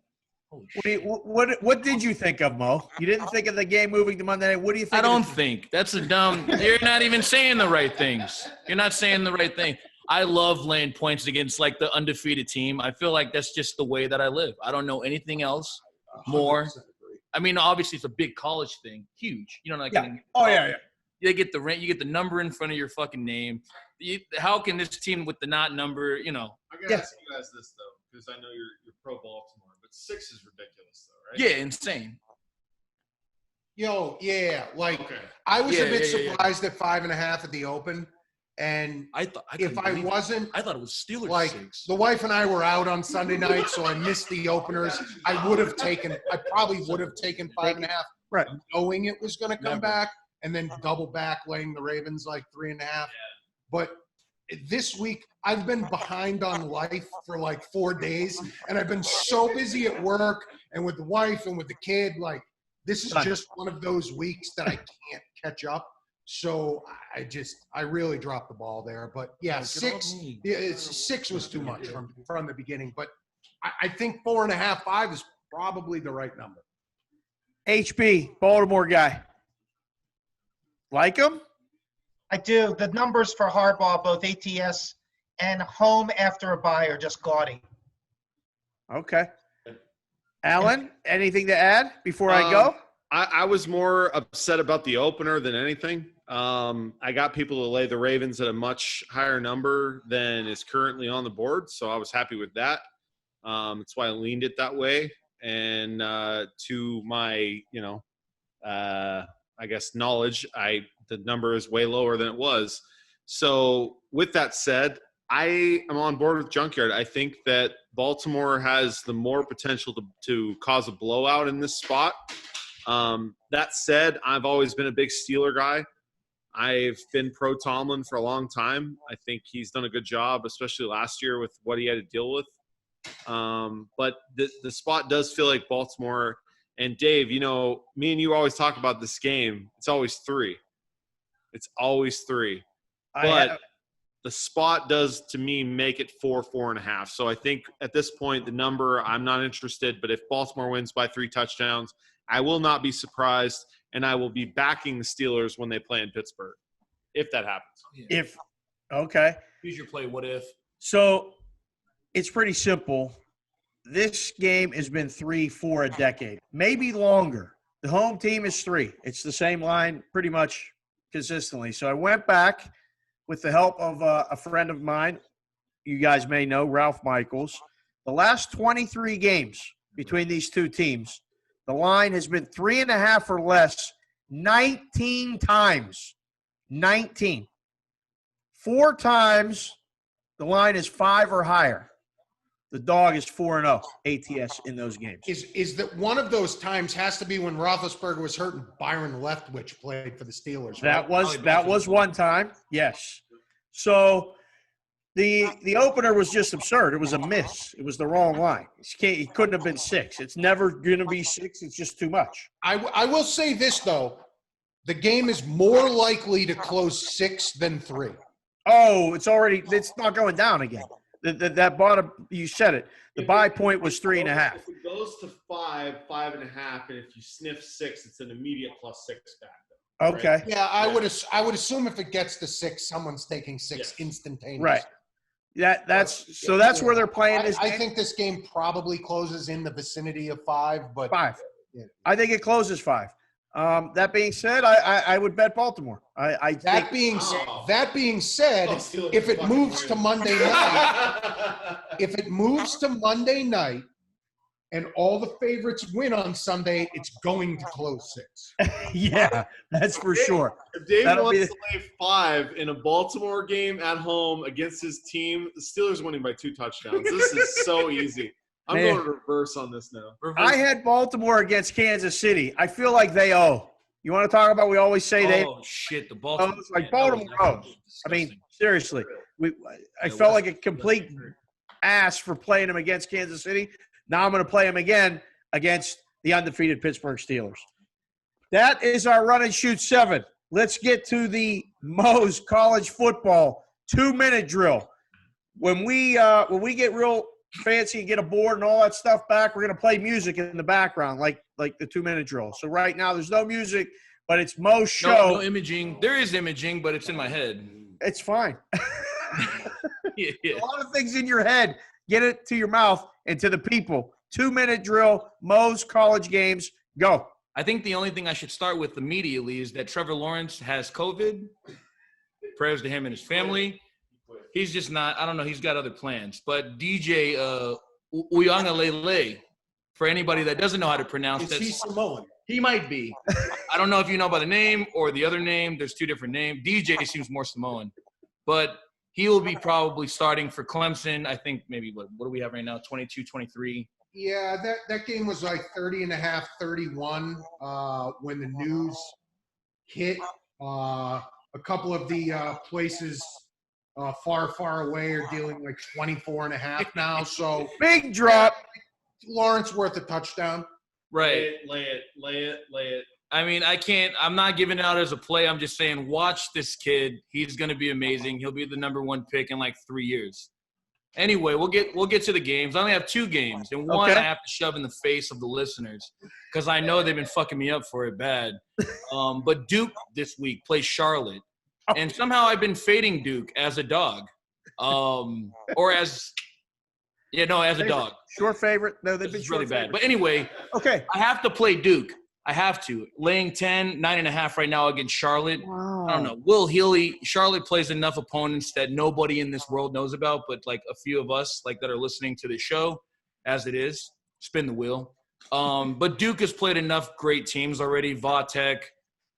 Holy shit. What did you think of, Mo? You didn't think of the game moving to Monday night. What do you think? I don't think. That's a dumb – you're not even saying the right things. You're not saying the right thing. I love laying points against, the undefeated team. I feel like that's just the way that I live. I don't know anything else more. I mean, obviously it's a big college thing. Huge. You know, You get the rent. You get the number in front of your fucking name. How can this team with the not number, I gotta ask you guys this, though, because I know you're pro Baltimore. 6 is ridiculous, though, right? Yeah, insane. I was a bit surprised at 5.5 at the open, and I thought I thought it was Steelers 6. The wife and I were out on Sunday night, so I missed the openers. I probably would have taken 5.5, right, knowing it was going to come back, and then double back laying the Ravens 3.5. Yeah. But this week, I've been behind on life for 4 days, and I've been so busy at work and with the wife and with the kid. This is just one of those weeks that I can't catch up. So I really dropped the ball there. But 6 was too much from the beginning. But I think 4.5, 5 is probably the right number. HB, Baltimore guy. Like him? I do. The numbers for Harbaugh, both ATS and home after a bye, are just gaudy. Okay. Alan, anything to add before I go? I was more upset about the opener than anything. I got people to lay the Ravens at a much higher number than is currently on the board, so I was happy with that. That's why I leaned it that way. And to my, I guess, knowledge, the number is way lower than it was. So with that said, I am on board with Junkyard. I think that Baltimore has the more potential to cause a blowout in this spot. That said, I've always been a big Steeler guy. I've been pro Tomlin for a long time. I think he's done a good job, especially last year with what he had to deal with. But the spot does feel like Baltimore. And Dave, you know, me and you always talk about this game. It's always 3. It's always 3. But the spot does, to me, make it 4.5. So I think at this point, the number, I'm not interested. But if Baltimore wins by 3 touchdowns, I will not be surprised, and I will be backing the Steelers when they play in Pittsburgh, if that happens. Okay. Who's your play? What if? So it's pretty simple. This game has been 3 for a decade, maybe longer. The home team is 3. It's the same line pretty much consistently. So I went back with the help of a friend of mine, you guys may know, Ralph Michaels. The last 23 games between these two teams, the line has been 3.5 or less 19 times. 19. 4 times the line is 5 or higher. The dog is 4-0 ATS in those games. Is that one of those times has to be when Roethlisberger was hurt and Byron Leftwich played for the Steelers, right? That was one time, yes. So the opener was just absurd. It was a miss. It was the wrong line. It couldn't have been 6. It's never going to be 6. It's just too much. I will say this, though. The game is more likely to close 6 than 3. Oh, it's not going down again. That bottom, you said it. The buy point was 3.5. If it goes to 5, 5.5, and if you sniff 6, it's an immediate +6 back. Though, Okay. right? Yeah, I would assume if it gets to 6, someone's taking 6 instantaneously. Right. That's where they're playing this game. I think this game probably closes in the vicinity of 5, but 5. Yeah. I think it closes 5. That being said, I would bet Baltimore. That being said, if it moves to Monday night, and all the favorites win on Sunday, it's going to close 6. Yeah, that's for sure. If Dave That'll wants be to lay 5 in a Baltimore game at home against his team, the Steelers winning by 2 touchdowns. This is so easy. I'm going to reverse on this now. I had Baltimore against Kansas City. I feel like they owe. You want to talk about? We always say they. Oh shit, the Baltimore. It's like Baltimore owes. I mean, seriously, I felt like a complete ass for playing them against Kansas City. Now I'm going to play them again against the undefeated Pittsburgh Steelers. That is our run and shoot 7. Let's get to the Moe's college football 2-minute drill. When we get real fancy and get a board and all that stuff back, we're going to play music in the background like the 2-minute drill. So right now there's no music, but it's Moe's show. No imaging. There is imaging, but it's in my head. It's fine. Yeah. A lot of things in your head. Get it to your mouth and to the people. 2-minute drill, Moe's college games, go. I think the only thing I should start with immediately is that Trevor Lawrence has COVID. Prayers to him and his family. He's just not – I don't know. He's got other plans. But DJ Uyangalele, for anybody that doesn't know how to pronounce that. Is he Samoan? He might be. I don't know if you know by the name or the other name. There's 2 different names. DJ seems more Samoan. But he will be probably starting for Clemson. I think maybe what do we have right now? 22-23. Yeah, that game was like 30.5, 31 when the news hit. A couple of the places far away are dealing like 24.5 now. So big drop. Lawrence worth a touchdown. Right. Lay it. I mean, I'm not giving it out as a play. I'm just saying, watch this kid. He's going to be amazing. He'll be the number 1 pick in like 3 years. Anyway, we'll get to the games. I only have 2 games, and one I have to shove in the face of the listeners because I know they've been fucking me up for it bad. But Duke this week plays Charlotte, and somehow I've been fading Duke as a dog, or as a dog. Short favorite? No, they've been really bad. Favorite. But anyway, okay, I have to play Duke. I have to. Laying 10, 9.5 right now against Charlotte. Wow. I don't know. Will Healy, Charlotte plays enough opponents that nobody in this world knows about, but like a few of us like that are listening to the show as it is. Spin the wheel. But Duke has played enough great teams already. Vatek,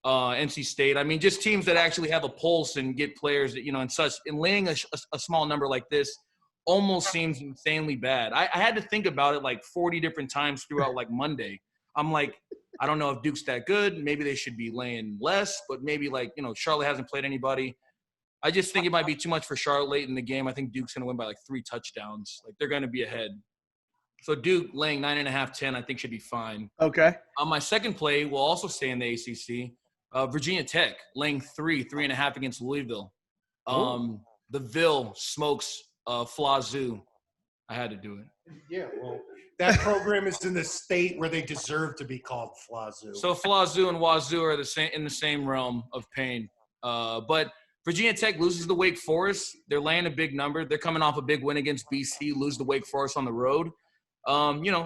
NC State. I mean, just teams that actually have a pulse and get players that, and such. And laying a small number like this almost seems insanely bad. I had to think about it like 40 different times throughout like Monday. I'm like, I don't know if Duke's that good. Maybe they should be laying less, but maybe like, Charlotte hasn't played anybody. I just think it might be too much for Charlotte late in the game. I think Duke's going to win by like 3 touchdowns. Like they're going to be ahead. So Duke laying 9.5, 10, I think should be fine. Okay. On my second play, we'll also stay in the ACC. Virginia Tech laying 3.5 against Louisville. The Ville smokes Flazoo. I had to do it. Yeah, well, that program is in the state where they deserve to be called Flazoo. So Flazoo and Wazoo are in the same realm of pain. But Virginia Tech loses to Wake Forest. They're laying a big number. They're coming off a big win against BC, lose to Wake Forest on the road.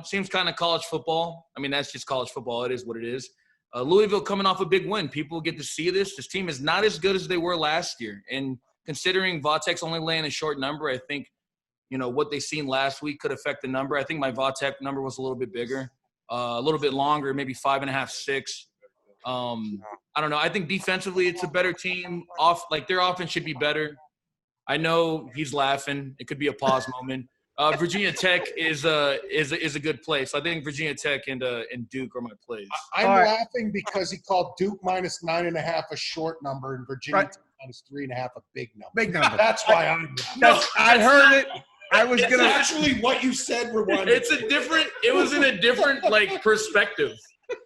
Seems kind of college football. I mean, that's just college football. It is what it is. Louisville coming off a big win. People get to see this. This team is not as good as they were last year. And considering Vatek's only laying a short number, I think, what they seen last week could affect the number. I think my Vatek number was a little bit bigger, a little bit longer, maybe 5.5, 6. I don't know. I think defensively it's a better team. Their offense should be better. I know he's laughing. It could be a pause moment. Virginia Tech is a good play. So I think Virginia Tech and Duke are my plays. I'm laughing because he called Duke minus 9.5 a short number and Virginia Tech minus 3.5 a big number. Big number. That's why I'm I heard it. I was It's actually what you said. It was in a different perspective.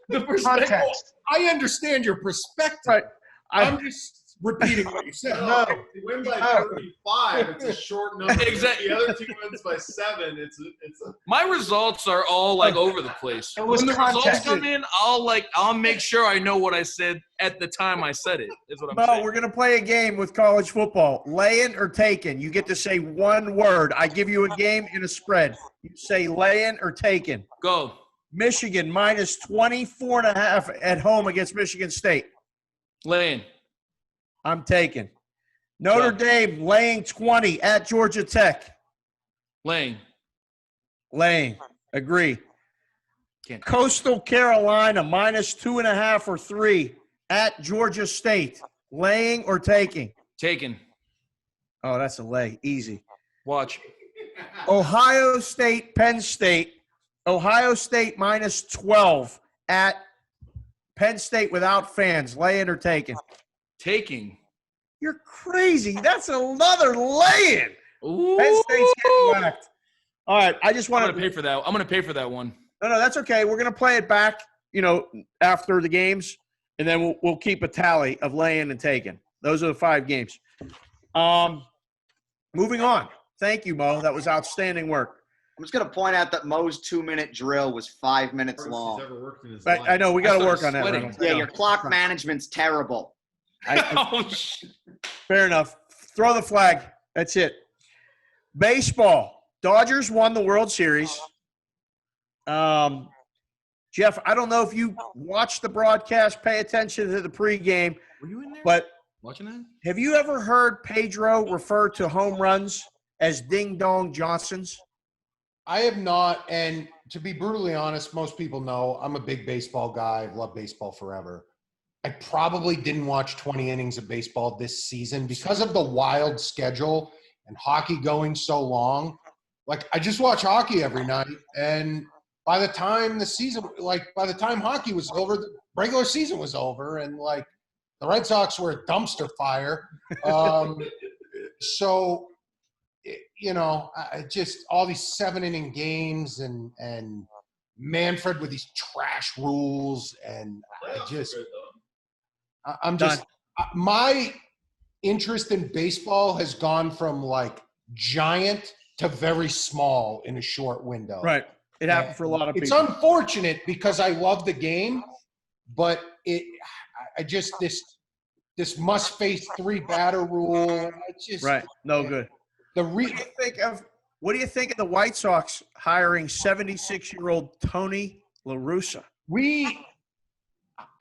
The perspective. Context. I understand your perspective. Right. I'm just repeating what you said. No, if you win by 35, it's a short number. Exactly. The other team wins by 7. It's a. My results are all over the place. It was when the results context. come in, I'll make sure I know what I said at the time I said it. Is what I'm saying. We're going to play a game with college football. Laying or taking. You get to say one word. I give you a game and a spread. You say laying or taking. Go. Michigan minus 24.5 at home against Michigan State. Laying. I'm taking. Notre Dame laying 20 at Georgia Tech. Laying. Laying. Agree. Can't. Coastal Carolina minus 2.5 or 3 at Georgia State. Laying or taking? Taken. Oh, that's a lay. Easy. Watch. Ohio State, Penn State. Ohio State minus 12 at Penn State without fans. Laying or taking? Taking. You're crazy. That's another lay-in. Ooh. Penn State's getting whacked. All right, I just I'm want gonna pay for that. I'm gonna pay for that one. No, that's okay. We're gonna play it back, after the games, and then we'll keep a tally of laying and taking. Those are the 5 games. Moving on. Thank you, Mo. That was outstanding work. I'm just going to point out that Mo's 2-minute drill was 5 minutes Hardest long. he's ever worked in his But life. I know we got to started work on that. sweating. Reynolds. Yeah, your clock management's terrible. Fair enough. Throw the flag. That's it. Baseball. Dodgers won the World Series. Jeff, I don't know if you watched the broadcast, pay attention to the pregame, Were you in there? but Watching that? have you ever heard Pedro refer to home runs as ding-dong Johnsons? I have not, and to be brutally honest, most people know I'm a big baseball guy. I've loved baseball forever. I probably didn't watch 20 innings of baseball this season because of the wild schedule and hockey going so long. I just watch hockey every night, and by the time by the time hockey was over, the regular season was over, and the Red Sox were a dumpster fire. So, I just all these 7-inning games and Manfred with these trash rules, and my interest in baseball has gone from giant to very small in a short window. Right. It happened for a lot of It's people. unfortunate because I love the game, but this must face 3 batter rule. Right. No good. What do you think of the White Sox hiring 76-year-old Tony La Russa?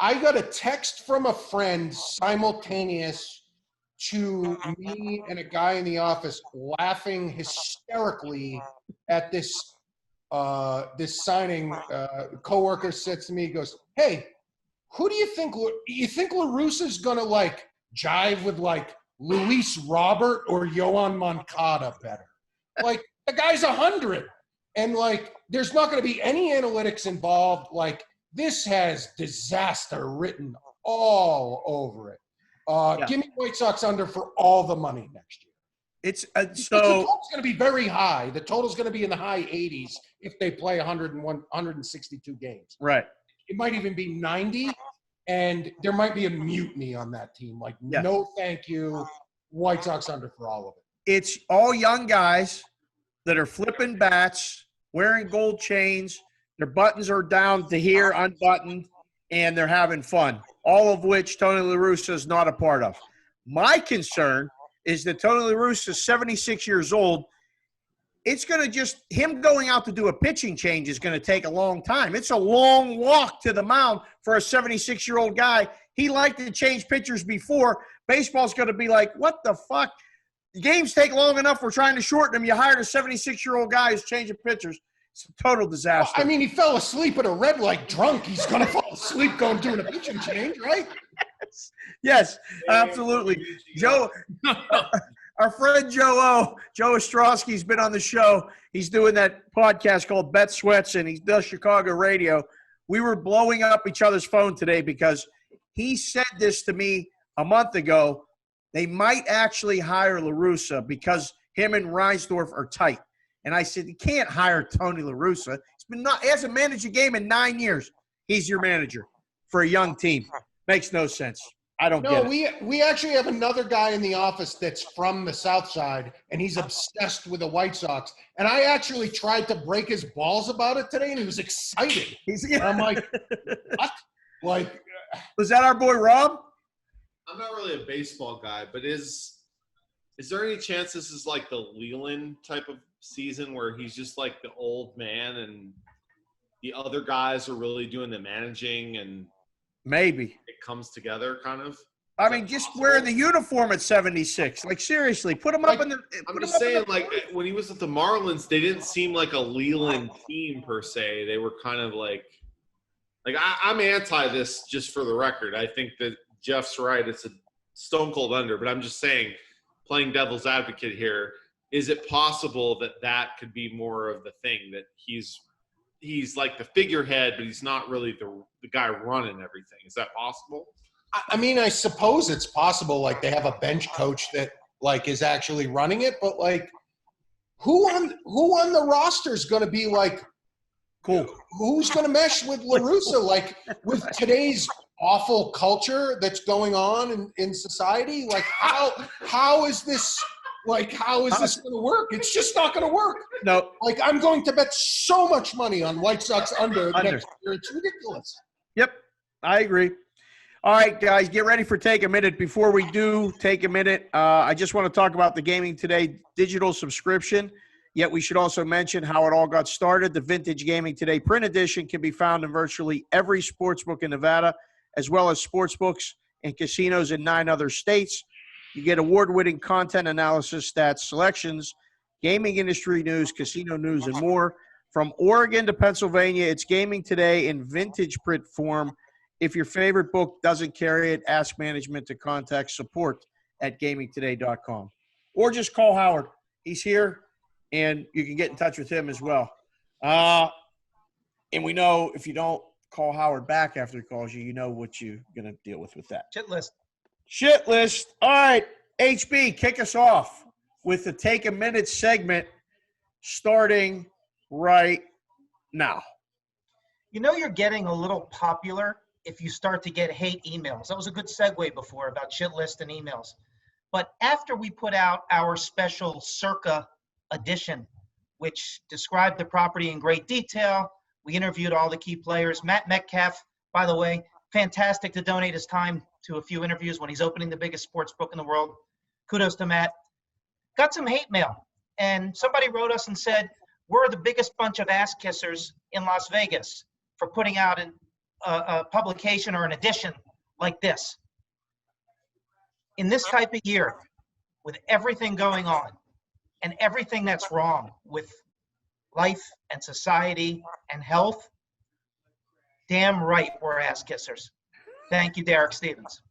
I got a text from a friend simultaneous to me and a guy in the office laughing hysterically at this signing. Coworker says to me, he goes, "Hey, who do you think La Russa's going to like jive with like Luis Robert or Yohan Moncada better? Like the guy's 100 and like there's not going to be any analytics involved. Like this has disaster written all over it. Give me White Sox under for all the money next year. It's The total's going to be very high. The total's going to be in the high 80s if they play 162 games. Right. It might even be 90, and there might be a mutiny on that team. Like, no thank you, White Sox under for all of it. It's all young guys that are flipping bats, wearing gold chains. Their buttons are down to here, unbuttoned, and they're having fun, all of which Tony La Russa is not a part of. My concern is that Tony La Russa is 76 years old. It's going to just – him going out to do a pitching change is going to take a long time. It's a long walk to the mound for a 76-year-old guy. He liked to change pitchers before. Baseball's going to be like, what the fuck? Games take long enough. We're trying to shorten them. You hired a 76-year-old guy who's changing pitchers. It's a total disaster. I mean, he fell asleep at a red light drunk. He's going to fall asleep doing a pitching change, right? Yes, absolutely. Joe, our friend Joe Ostrowski's been on the show. He's doing that podcast called Bet Sweats, and he does Chicago radio. We were blowing up each other's phone today because he said this to me a month ago. They might actually hire La Russa because him and Reinsdorf are tight. And I said, you can't hire Tony La Russa. He hasn't managed a game in 9 years. He's your manager for a young team. Makes no sense. I don't get it. We actually have another guy in the office that's from the South Side, and he's obsessed with the White Sox. And I actually tried to break his balls about it today, and he was excited. I'm like, what? Like, was that our boy Rob? I'm not really a baseball guy, but is there any chance this is like the Leland type of season where he's just like the old man and the other guys are really doing the managing and maybe it comes together kind of? I mean, just wear the uniform at 76. Like, seriously, put him up in the – I'm just saying, like, when he was at the Marlins, they didn't seem like a Leland team per se. They were kind of like I'm anti this just for the record. I think that Jeff's right. It's a stone cold under, but I'm just saying, playing devil's advocate here, is it possible that could be more of the thing, that he's like the figurehead, but he's not really the guy running everything? Is that possible? I mean, I suppose it's possible. Like they have a bench coach that like is actually running it, but like who on the roster is going to be like cool? Who's going to mesh with La Russa? Like with today's awful culture that's going on in society, like how is this? Like, how is this going to work? It's just not going to work. No. Like, I'm going to bet so much money on White Sox under next year. It's ridiculous. Yep, I agree. All right, guys, get ready for Take a Minute. Before we do take a minute, I just want to talk about the Gaming Today digital subscription. Yet we should also mention how it all got started. The Vintage Gaming Today print edition can be found in virtually every sportsbook in Nevada, as well as sportsbooks and casinos in 9 other states. You get award-winning content analysis, stats, selections, gaming industry news, casino news, and more. From Oregon to Pennsylvania, it's Gaming Today in vintage print form. If your favorite book doesn't carry it, ask management to contact support at gamingtoday.com. Or just call Howard. He's here, and you can get in touch with him as well. And we know if you don't call Howard back after he calls you, you know what you're going to deal with that. Shit list. All right, HB, kick us off with the Take a Minute segment starting right now. You know you're getting a little popular if you start to get hate emails. That was a good segue before about shit list and emails. But after we put out our special Circa edition, which described the property in great detail, we interviewed all the key players. Matt Metcalf, by the way, fantastic to donate his time to a few interviews when he's opening the biggest sports book in the world. Kudos to Matt. Got some hate mail. And somebody wrote us and said, we're the biggest bunch of ass kissers in Las Vegas for putting out a publication or an edition like this. In this type of year, with everything going on and everything that's wrong with life and society and health, damn right we're ass kissers. Thank you, Derek Stevens.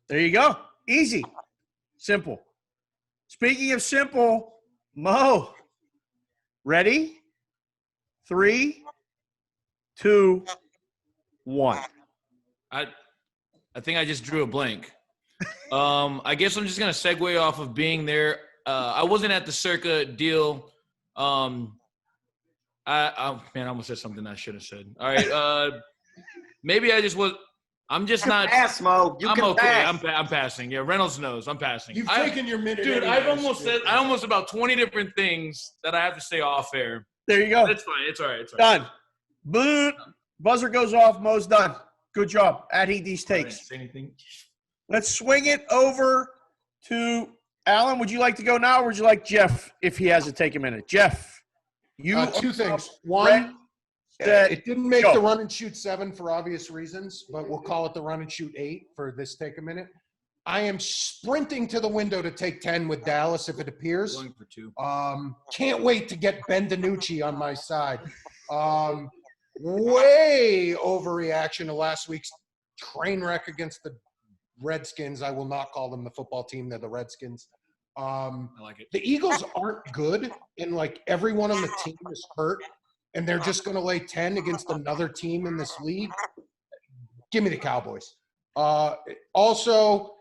There you go. Easy. Simple. Speaking of simple, Mo, ready? 3, 2, 1. I think I just drew a blank. I guess I'm just gonna segue off of being there. I wasn't at the Circa deal. Man, I almost said something I should have said. All right. Maybe I just was. I'm just not. Pass, Mo. You I'm can okay. pass. I'm passing. Yeah, Reynolds knows. I'm passing. You've taken your minute. Dude, anyway, I've almost said about 20 different things that I have to say off air. There you go. It's fine. It's all right. It's all right. Done. Boom. Buzzer goes off. Mo's done. Good job. Add heat these I didn't takes. say anything. Let's swing it over to Alan. Would you like to go now, or would you like Jeff if he has to take a minute? Jeff, you Two things. Red, One, set, it didn't make go. the run and shoot 7 for obvious reasons, but we'll call it the run and shoot 8 for this take a minute. I am sprinting to the window to take 10 with Dallas if it appears. Going for 2. Can't wait to get Ben DiNucci on my side. Way overreaction to last week's train wreck against the Redskins. I will not call them the football team. They're the Redskins. I like it. The Eagles aren't good, and like everyone on the team is hurt, and they're just going to lay 10 against another team in this league. Give me the Cowboys. Also,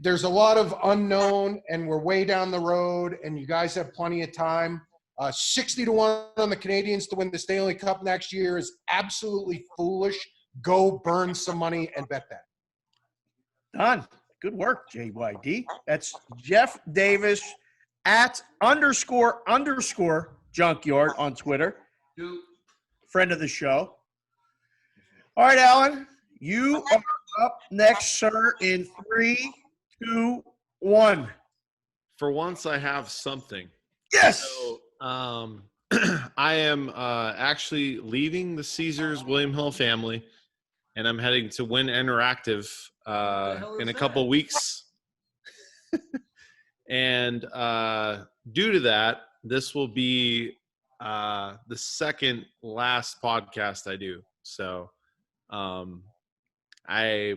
there's a lot of unknown, and we're way down the road, and you guys have plenty of time. 60-1 on the Canadians to win the Stanley Cup next year is absolutely foolish. Go burn some money and bet that. Done. Good work, JYD. That's Jeff Davis at __ Junkyard on Twitter. Friend of the show. All right, Alan, you are up next, sir, in 3, 2, 1. For once, I have something. Yes. So, I am actually leaving the Caesars William Hill family, and I'm heading to Win Interactive in a couple weeks. And due to that, this will be the second last podcast I do. So I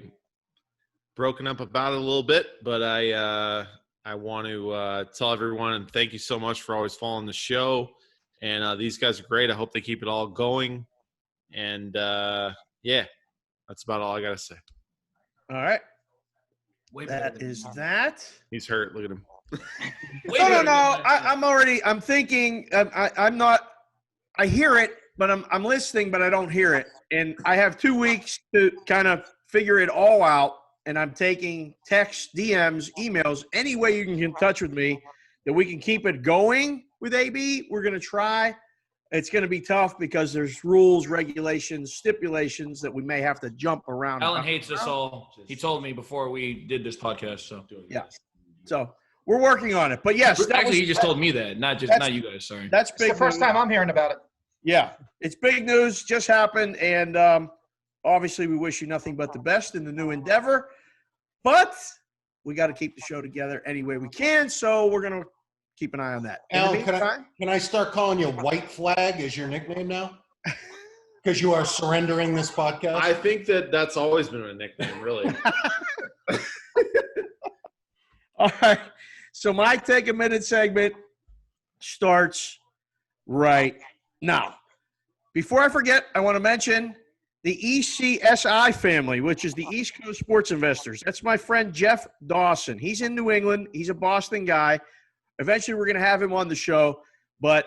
broken up about it a little bit, but I want to tell everyone and thank you so much for always following the show. And these guys are great. I hope they keep it all going. And yeah, that's about all I got to say. All right. Way better That than is mine. that. He's hurt. Look at him. Way No. better than mine. I'm thinking, I'm not, I hear it, but I'm listening, but I don't hear it. And I have 2 weeks to kind of figure it all out. And I'm taking texts, DMs, emails, any way you can get in touch with me that we can keep it going with AB. We're going to try. It's going to be tough because there's rules, regulations, stipulations that we may have to jump around. Alan hates us all. He told me before we did this podcast. So Yeah. So we're working on it. But yes, actually, he just told me that, not you guys. Sorry. That's It's big the first news. time I'm hearing about it. Yeah, it's big news. Just happened, and obviously we wish you nothing but the best in the new endeavor. But we got to keep the show together any way we can, so we're gonna keep an eye on that. In the Alan, meantime, can I start calling you White Flag as your nickname now? Because you are surrendering this podcast. I think that's always been a nickname, really. all right. So my take a minute segment starts right now. Before I forget, I want to mention the ECSI family, which is the East Coast Sports Investors. That's my friend Jeff Dawson. He's in New England. He's a Boston guy. Eventually, we're going to have him on the show, but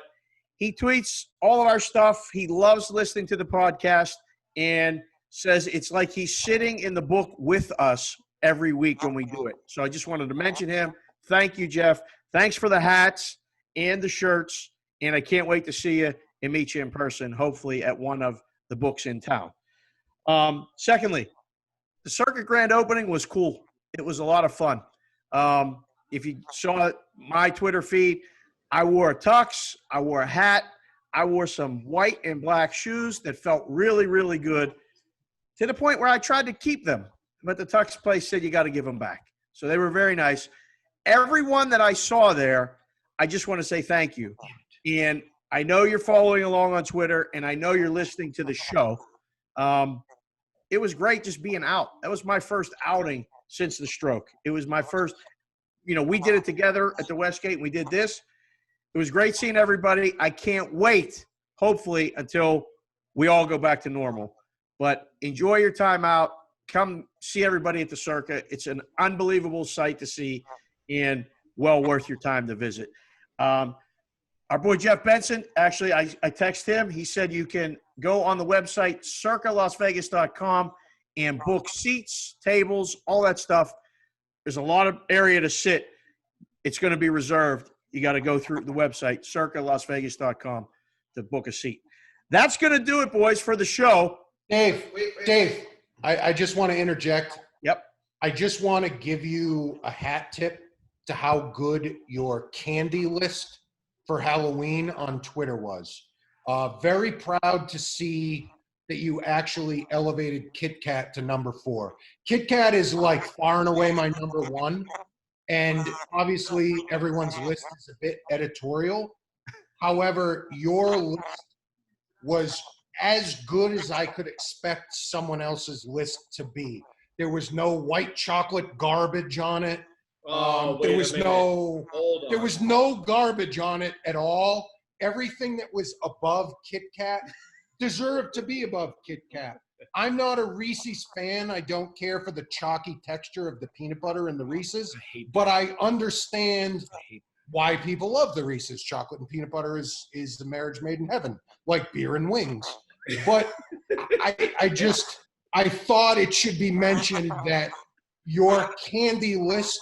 he tweets all of our stuff. He loves listening to the podcast and says it's like he's sitting in the book with us every week when we do it. So I just wanted to mention him. Thank you, Jeff. Thanks for the hats and the shirts, and I can't wait to see you and meet you in person, hopefully at one of the books in town. Secondly, the Circa grand opening was cool. It was a lot of fun. If you saw my Twitter feed, I wore a tux, I wore a hat, I wore some white and black shoes that felt really, really good, to the point where I tried to keep them, but the tux place said you got to give them back. So they were very nice. Everyone that I saw there, I just want to say thank you. And I know you're following along on Twitter, and I know you're listening to the show. it was great just being out. That was my first outing since the stroke. It was my first, we did it together at the Westgate. And we did this. It was great seeing everybody. I can't wait, hopefully, until we all go back to normal. But enjoy your time out. Come see everybody at the Circa. It's an unbelievable sight to see and well worth your time to visit. Our boy Jeff Benson, actually, I texted him. He said you can go on the website, circalasvegas.com, and book seats, tables, all that stuff. There's a lot of area to sit. It's going to be reserved. You got to go through the website, circalasvegas.com, to book a seat. That's going to do it, boys, for the show. Dave, I just want to interject. Yep. I just want to give you a hat tip to how good your candy list for Halloween on Twitter was. Very proud to see that you actually elevated Kit Kat to number 4. Kit Kat is like far and away my number 1. And obviously everyone's list is a bit editorial. However, your list was as good as I could expect someone else's list to be. There was no white chocolate garbage on it. There was no garbage on it at all. Everything that was above Kit Kat deserved to be above Kit Kat. I'm not a Reese's fan. I don't care for the chalky texture of the peanut butter in the Reese's, but I understand why people love the Reese's. Chocolate and peanut butter is the marriage made in heaven, like beer and wings. But I thought it should be mentioned that your candy list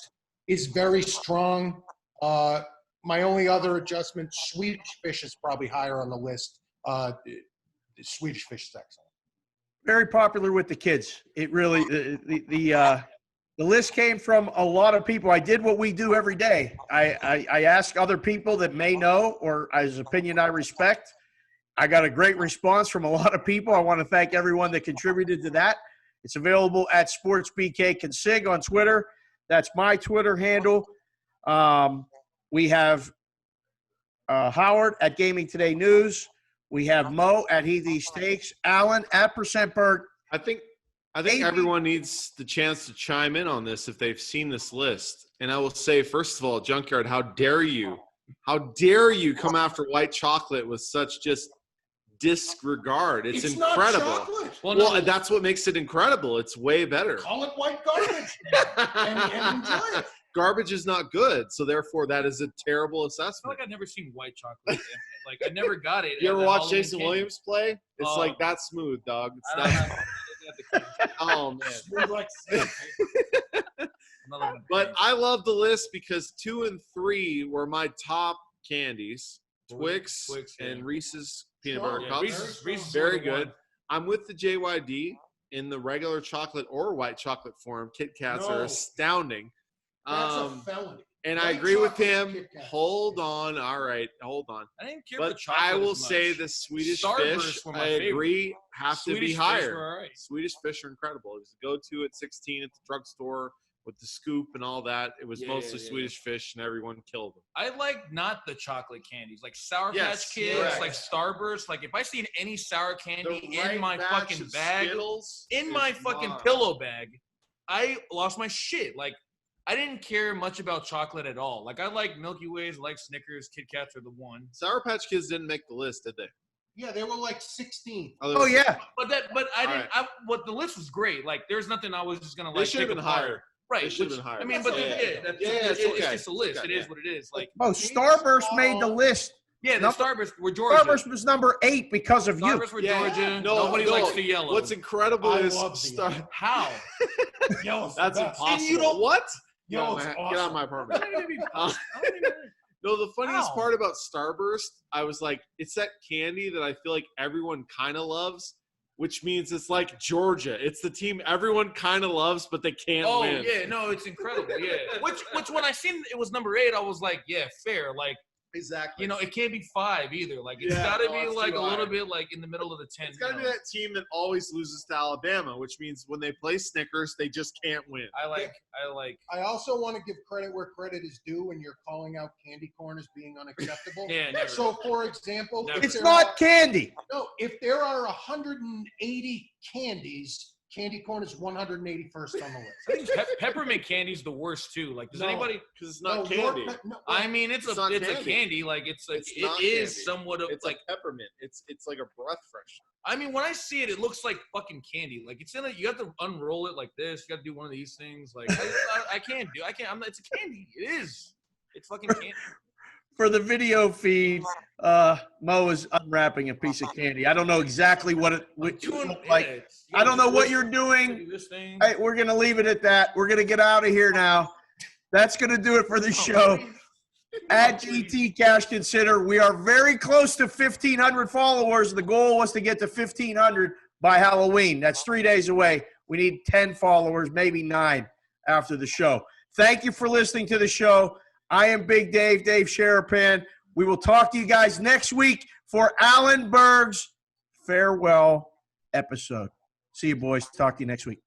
is very strong. My only other adjustment, Swedish fish is probably higher on the list. The Swedish fish is excellent. Very popular with the kids. It really, the list came from a lot of people. I did what we do every day. I ask other people that may know or as opinion I respect. I got a great response from a lot of people. I want to thank everyone that contributed to that. It's available at SportsBKConsig on Twitter. That's my Twitter handle. We have Howard at Gaming Today News. We have Mo at Heathy Steaks. Alan at %Berg. I think everyone needs the chance to chime in on this if they've seen this list. And I will say, first of all, Junkyard, how dare you come after white chocolate with such just disregard? It's incredible. Not chocolate. Well, that's what makes it incredible. It's way better. Call it white garbage and enjoy it. Garbage is not good, so therefore that is a terrible I feel assessment. like I've never seen white chocolate. Like I never got it. You at ever the watch Halloween Jason candy. Williams play? It's like that smooth, dog. It's I don't that. have it at the Oh man. Smooth like silk. Another one. But I love the list because 2 and 3 were my top candies: Twix yeah. and Reese's peanut Sure. butter Yeah, cups. Reese's Very were the one. good. I'm with the JYD in the regular chocolate or white chocolate form. Kit Kats are No. astounding. That's a felony. And I White agree with chocolate him. Kit Kat. Hold on. All right. Hold on. I didn't care for But chocolate. I will as much. say the Swedish Starburst fish, were my I favorite. agree, have to Swedish be fish higher. were all right. Swedish fish are incredible. It was a go-to at 16 at the drugstore with the scoop and all that. It was mostly Swedish fish, and everyone killed them. I like not the chocolate candies, like Sour Yes, Patch Kids, correct. like Starburst. Like if I seen any sour candy The right in my batch fucking of bag, Skittles in is my fucking mine. pillow bag, I lost my shit. Like I didn't care much about chocolate at all. Like I like Milky Ways, I like Snickers, Kit Kats are the one. Sour Patch Kids didn't make the list, did they? Yeah, they were like 16. Oh, yeah. But I didn't. All What the list was great. Like there's nothing I was just gonna They like. should have pick been apart. higher. Right. They should have which- been higher. I mean, but That's it's okay. just a list. Okay, It is yeah. what it is. Like Oh, Starburst made the list. yeah, the Number- Starburst were Georgia. Starburst was number 8 because of you. Starburst were Georgia. Nobody likes the yellow. What's incredible I is love the yellow. How? Yellow's the that's best. impossible. And you don't- what? Yellow's Get awesome. out of my apartment. I don't even- No, the funniest How? part about Starburst, I was like, it's that candy that I feel like everyone kind of loves, which means it's like Georgia. It's the team everyone kind of loves, but they can't Oh win. yeah, no, it's incredible. Yeah, which when I seen it was number 8, I was like, yeah, fair. Like Exactly. it can't be 5 either. Like it's Yeah, got to no, be it's like too a little high. bit like in the middle of the 10. It's got to be that team that always loses to Alabama, which means when they play Snickers, they just can't win. I like. I also want to give credit where credit is due when you're calling out candy corn as being unacceptable. Yeah, never. So, for example, Never. if It's there not are- candy. No, if there are 180 candies Candy corn is 181st on the list. I think peppermint candy's the worst too. Like, does anybody? Because it's not your candy. I mean, it's not a candy. candy. Like, it not is candy. somewhat of It's like. peppermint. It's like a breath freshener. I mean, when I see it, it looks like fucking candy. Like, it's in it. You have to unroll it like this. You got to do one of these things. Like, I can't. It's a candy. It is. It's fucking candy. For the video feed, Mo is unwrapping a piece of candy. I don't know exactly what it looked like. I don't know what you're doing. This thing. Hey, we're going to leave it at that. We're going to get out of here now. That's going to do it for the show. At GT Cash Consider, we are very close to 1,500 followers. The goal was to get to 1,500 by Halloween. That's 3 days away. We need 10 followers, maybe 9 after the show. Thank you for listening to the show. I am Big Dave Sherapan. We will talk to you guys next week for Alan Berg's farewell episode. See you, boys. Talk to you next week.